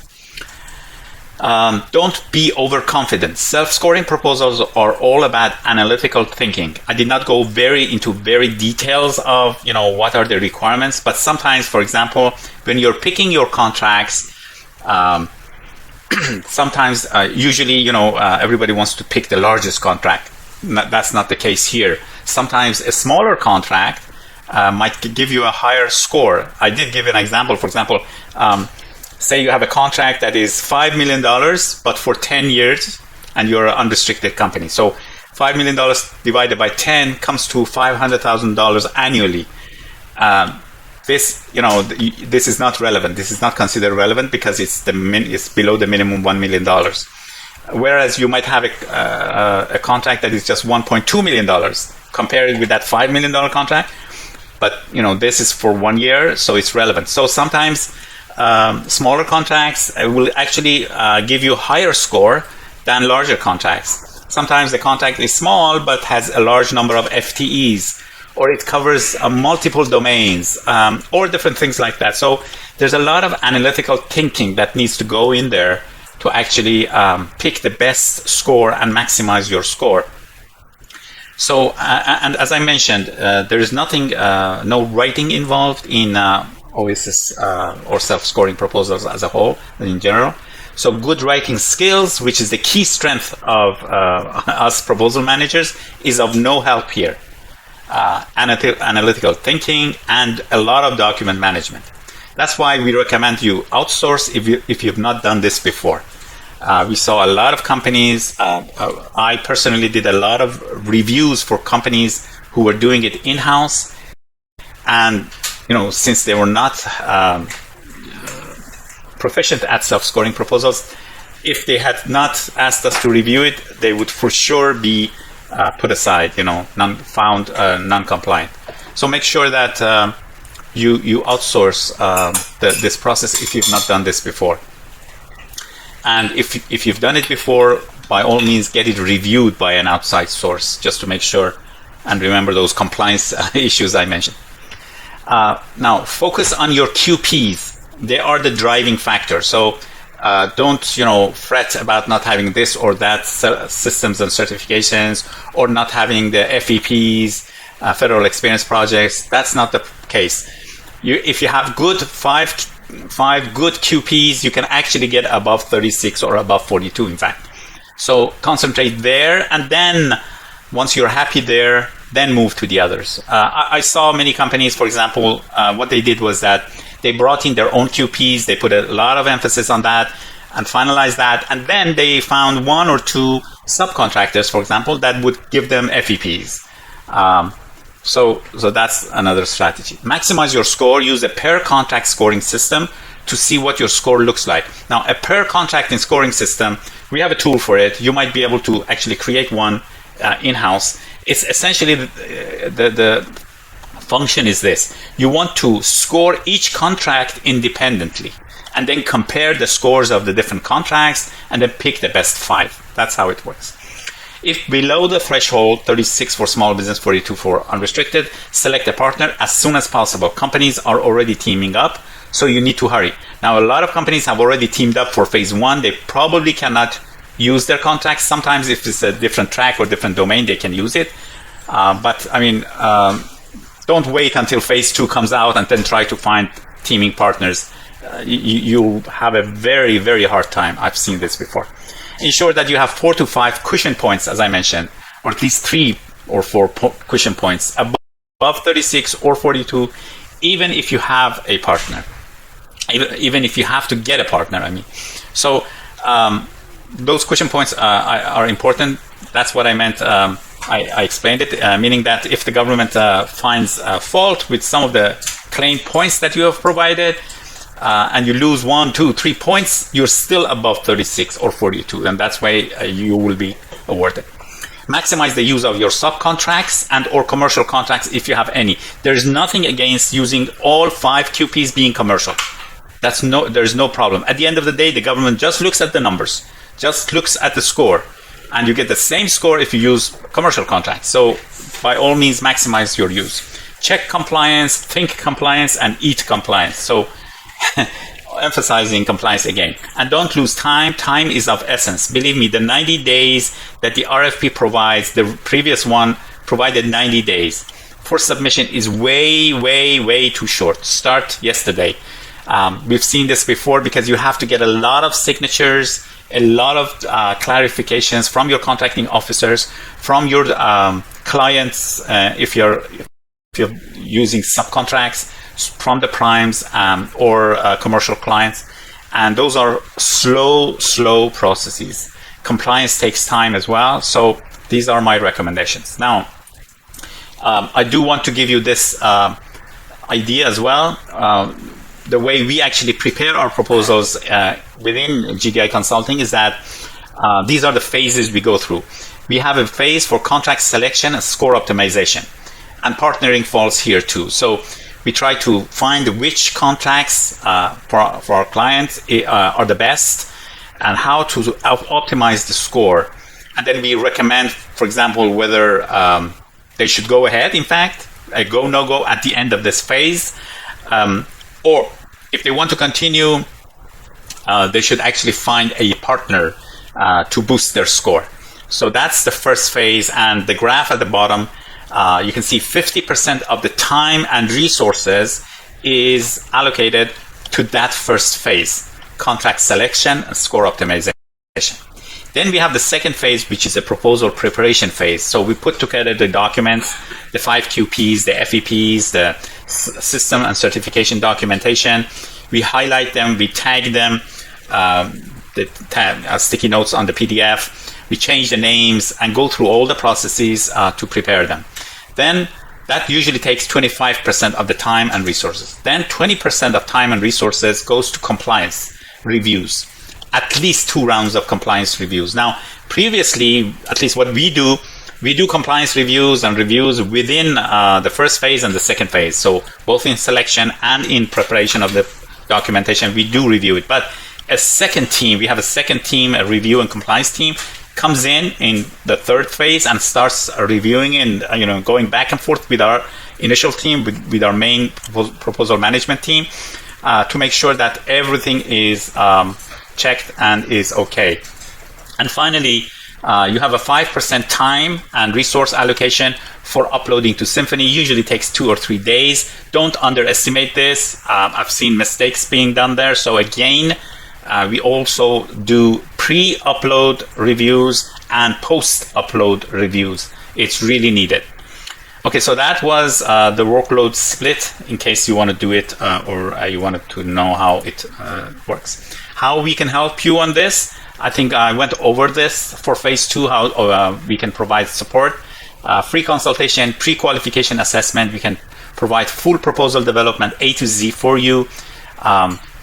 S2: Don't be overconfident. Self-scoring proposals are all about analytical thinking. I did not go into very details of what are the requirements, but sometimes, for example, when you're picking your contracts, sometimes usually everybody wants to pick the largest contract. That's not the case here. Sometimes a smaller contract might give you a higher score. I did give an example. For example, say you have a contract that is $5 million, but for 10 years, and you're an unrestricted company. So $5 million divided by 10 comes to $500,000 annually. This is not relevant. This is not considered relevant because it's below the minimum $1 million. Whereas you might have a contract that is just $1.2 million compared with that $5 million contract. But this is for 1 year, so it's relevant. So sometimes smaller contracts will actually give you a higher score than larger contracts. Sometimes the contract is small but has a large number of FTEs, or it covers multiple domains, or different things like that. So there's a lot of analytical thinking that needs to go in there to actually pick the best score and maximize your score. So, and as I mentioned, there is nothing, no writing involved in OASIS or self-scoring proposals as a whole, in general. So good writing skills, which is the key strength of us proposal managers, is of no help here. Analytical thinking and a lot of document management. That's why we recommend you outsource if you've not done this before. We saw a lot of companies. I personally did a lot of reviews for companies who were doing it in-house, and since they were not proficient at self-scoring proposals, if they had not asked us to review it, they would for sure be put aside, found non-compliant. So make sure that you outsource this process if you've not done this before. And if you've done it before, by all means get it reviewed by an outside source just to make sure and remember those compliance issues I mentioned. Now, focus on your QPs. They are the driving factor. So don't fret about not having this or that systems and certifications, or not having the FEPs, federal experience projects. That's not the case. If you have good five good QPs, you can actually get above 36 or above 42, in fact. So concentrate there, and then once you're happy there, then move to the others. I saw many companies, for example, what they did was that they brought in their own QPs. They put a lot of emphasis on that and finalized that. And then they found one or two subcontractors, for example, that would give them FEPs. So that's another strategy. Maximize your score. Use a per contract scoring system to see what your score looks like. Now, a per contract in scoring system, we have a tool for it. You might be able to actually create one in-house. It's essentially the function is this. You want to score each contract independently and then compare the scores of the different contracts and then pick the best 5. That's how it works. If below the threshold, 36 for small business, 42 for unrestricted, select a partner as soon as possible. Companies are already teaming up, so you need to hurry. Now, a lot of companies have already teamed up for phase 1. They probably cannot use their contracts. Sometimes if it's a different track or different domain, they can use it. But I mean, don't wait until phase 2 comes out and then try to find teaming partners. You'll have a very, very hard time. I've seen this before. Ensure that you have 4 to 5 cushion points, as I mentioned, or at least 3 or 4 cushion points above 36 or 42, even if you have a partner, even if you have to get a partner, I mean. So those cushion points are important. That's what I meant. I explained it, meaning that if the government finds fault with some of the claim points that you have provided, and you lose 1, 2, 3 points, you're still above 36 or 42, and that's why you will be awarded. Maximize the use of your subcontracts and or commercial contracts if you have any. There's nothing against using all 5 QPs being commercial. There's no problem. At the end of the day, the government just looks at the numbers, just looks at the score, and you get the same score if you use commercial contracts. So by all means, maximize your use. Check compliance, think compliance, and eat compliance. So emphasizing compliance again. And don't lose time. Time is of essence. Believe me, the 90 days that the RFP provides, the previous one provided 90 days for submission is way, way, way too short. Start yesterday. We've seen this before because you have to get a lot of signatures, a lot of clarifications from your contracting officers, from your clients, if you're using subcontracts, from the primes or commercial clients. And those are slow processes. Compliance takes time as well. So these are my recommendations. Now, I do want to give you this idea as well. The way we actually prepare our proposals within GDI Consulting is that these are the phases we go through. We have a phase for contract selection and score optimization. And partnering falls here too. So we try to find which contracts for our clients are the best and how to optimize the score. And then we recommend, for example, whether they should go ahead, in fact, a go, no go at the end of this phase. Or if they want to continue, they should actually find a partner to boost their score. So that's the first phase. And the graph at the bottom, you can see 50% of the time and resources is allocated to that first phase, contract selection and score optimization. Then we have the second phase, which is a proposal preparation phase. So we put together the documents, the 5 QPs, the FEPs, the system and certification documentation. We highlight them, we tag them, sticky notes on the PDF. We change the names and go through all the processes to prepare them. Then that usually takes 25% of the time and resources. Then 20% of time and resources goes to compliance reviews, at least 2 rounds of compliance reviews. Now, previously, at least what we do compliance reviews and reviews within the first phase and the second phase. So both in selection and in preparation of the documentation, we do review it. But we have a second team, a review and compliance team, comes in the third phase and starts reviewing and going back and forth with our initial team, with our main proposal management team, to make sure that everything is checked and is okay. And finally, you have a 5% time and resource allocation for uploading to Symphony. Usually takes 2 or 3 days. Don't underestimate this. I've seen mistakes being done there. So again, we also do pre-upload reviews and post-upload reviews. It's really needed. Okay, so that was the workload split in case you want to do it or you wanted to know how it works. How we can help you on this, I think I went over this for phase 2, how we can provide support. Free consultation, pre-qualification assessment, we can provide full proposal development A to Z for you.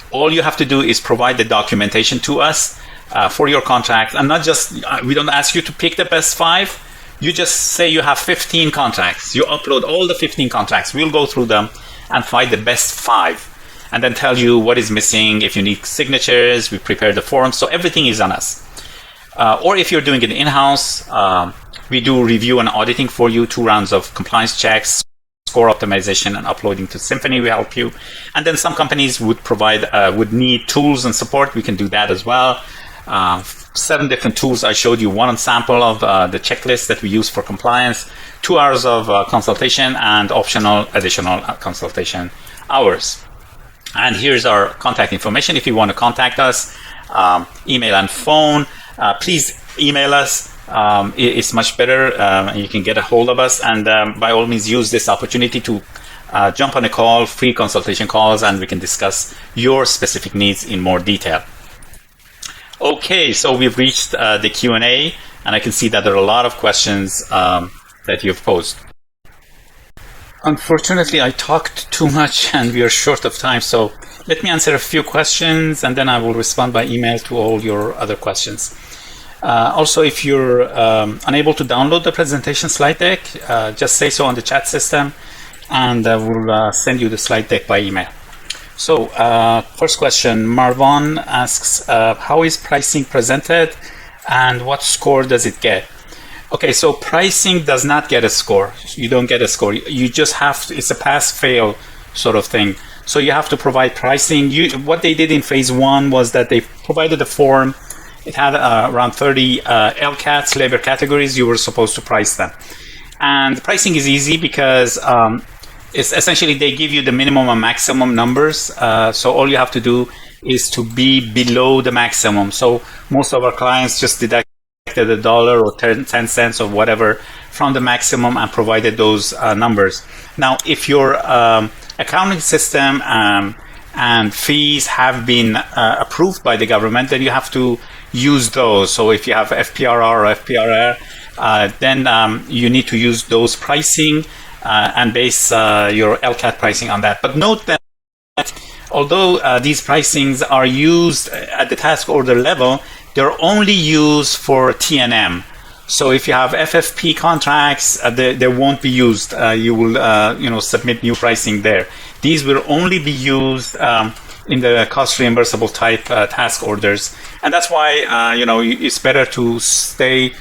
S2: All you have to do is provide the documentation to us for your contract, and not just, we don't ask you to pick the best 5. You just say you have 15 contracts. You upload all the 15 contracts. We'll go through them and find the best 5 and then tell you what is missing. If you need signatures, we prepare the forms. So everything is on us. Or if you're doing it in-house, we do review and auditing for you, 2 rounds of compliance checks, score optimization, and uploading to Symphony. We help you. And then some companies would provide, would need tools and support. We can do that as well. 7 different tools. I showed you one sample of the checklist that we use for compliance, 2 hours of consultation, and optional additional consultation hours. And here's our contact information. If you want to contact us, email and phone, please email us. It's much better. You can get a hold of us, and by all means use this opportunity to jump on a call, free consultation calls, and we can discuss your specific needs in more detail. Okay, so we've reached the Q&A, and I can see that there are a lot of questions that you've posed. Unfortunately, I talked too much and we are short of time, so let me answer a few questions and then I will respond by email to all your other questions. Also, if you're unable to download the presentation slide deck, just say so on the chat system and we'll send you the slide deck by email. So, first question, Marwan asks, how is pricing presented and what score does it get? Okay, so pricing does not get a score. You don't get a score. You just have to, it's a pass-fail sort of thing. So you have to provide pricing. What they did in phase 1 was that they provided a form. It had around 30 LCATs, labor categories. You were supposed to price them. And pricing is easy because it's essentially they give you the minimum and maximum numbers. So all you have to do is to be below the maximum. So most of our clients just deducted $1 or 10 cents or whatever from the maximum and provided those numbers. Now, if your accounting system and fees have been approved by the government, then you have to use those. So if you have FPRR or FPRR, then you need to use those pricing and base your LCAT pricing on that. But note that although these pricings are used at the task order level, they're only used for T&M. So if you have FFP contracts, they won't be used. You will submit new pricing there. These will only be used in the cost reimbursable type task orders. And that's why it's better to stay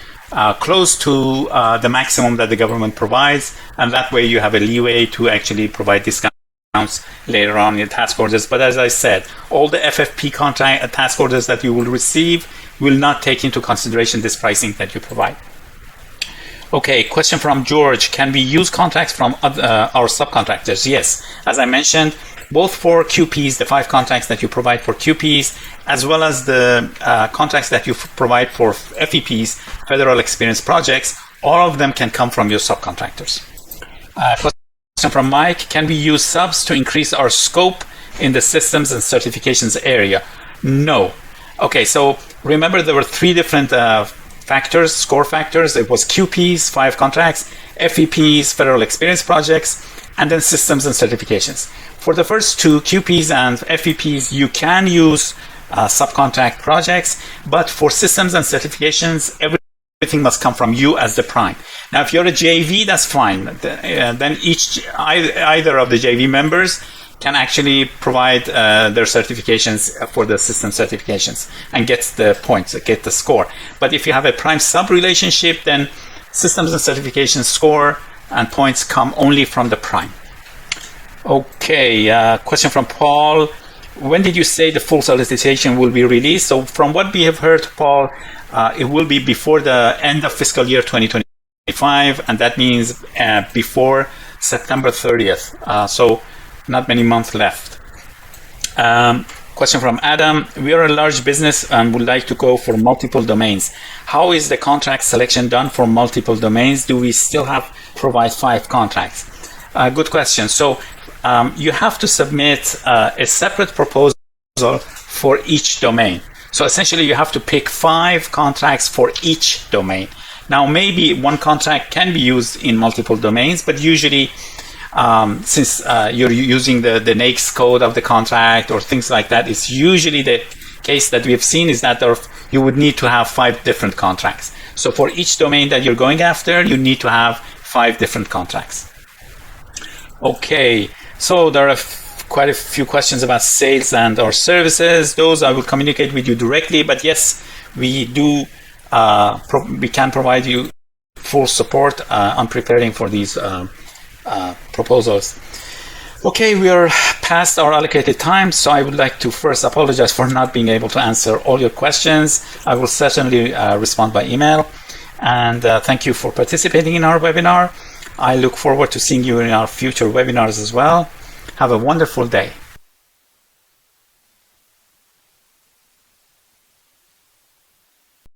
S2: close to the maximum that the government provides, and that way you have a leeway to actually provide discounts later on in task orders. But as I said, all the FFP contract task orders that you will receive will not take into consideration this pricing that you provide. Okay, question from George. Can we use contracts from our subcontractors? Yes. As I mentioned, both for QPs, the 5 contracts that you provide for QPs, as well as the contracts that you provide for FEPs, Federal Experience Projects, all of them can come from your subcontractors. Question from Mike. Can we use subs to increase our scope in the systems and certifications area? No. Okay, so remember there were 3 different factors, score factors. It was QPs, 5 contracts, FEPs, Federal Experience Projects, and then systems and certifications. For the first 2, QPs and FEPs, you can use subcontract projects, but for systems and certifications, everything must come from you as the prime. Now, if you're a JV, that's fine. Then either of the JV members can actually provide their certifications for the system certifications and get the points, get the score. But if you have a prime-sub relationship, then systems and certifications score and points come only from the prime. Okay, question from Paul. When did you say the full solicitation will be released? So from what we have heard, Paul, it will be before the end of fiscal year 2025, and that means before September 30th. So not many months left. Question from Adam. We are a large business and would like to go for multiple domains. How is the contract selection done for multiple domains? Do we still have provide 5 contracts? Good question. So you have to submit a separate proposal for each domain. So essentially you have to pick 5 contracts for each domain. Now maybe one contract can be used in multiple domains, but usually since you're using the NAICS code of the contract or things like that, it's usually the case that we've seen is that you would need to have 5 different contracts. So for each domain that you're going after, you need to have 5 different contracts. Okay, so there are quite a few questions about sales and our services. Those I will communicate with you directly, but yes, we do. We can provide you full support on preparing for these proposals. Okay, we are past our allocated time, so I would like to first apologize for not being able to answer all your questions. I will certainly respond by email. And thank you for participating in our webinar. I look forward to seeing you in our future webinars as well. Have a wonderful day.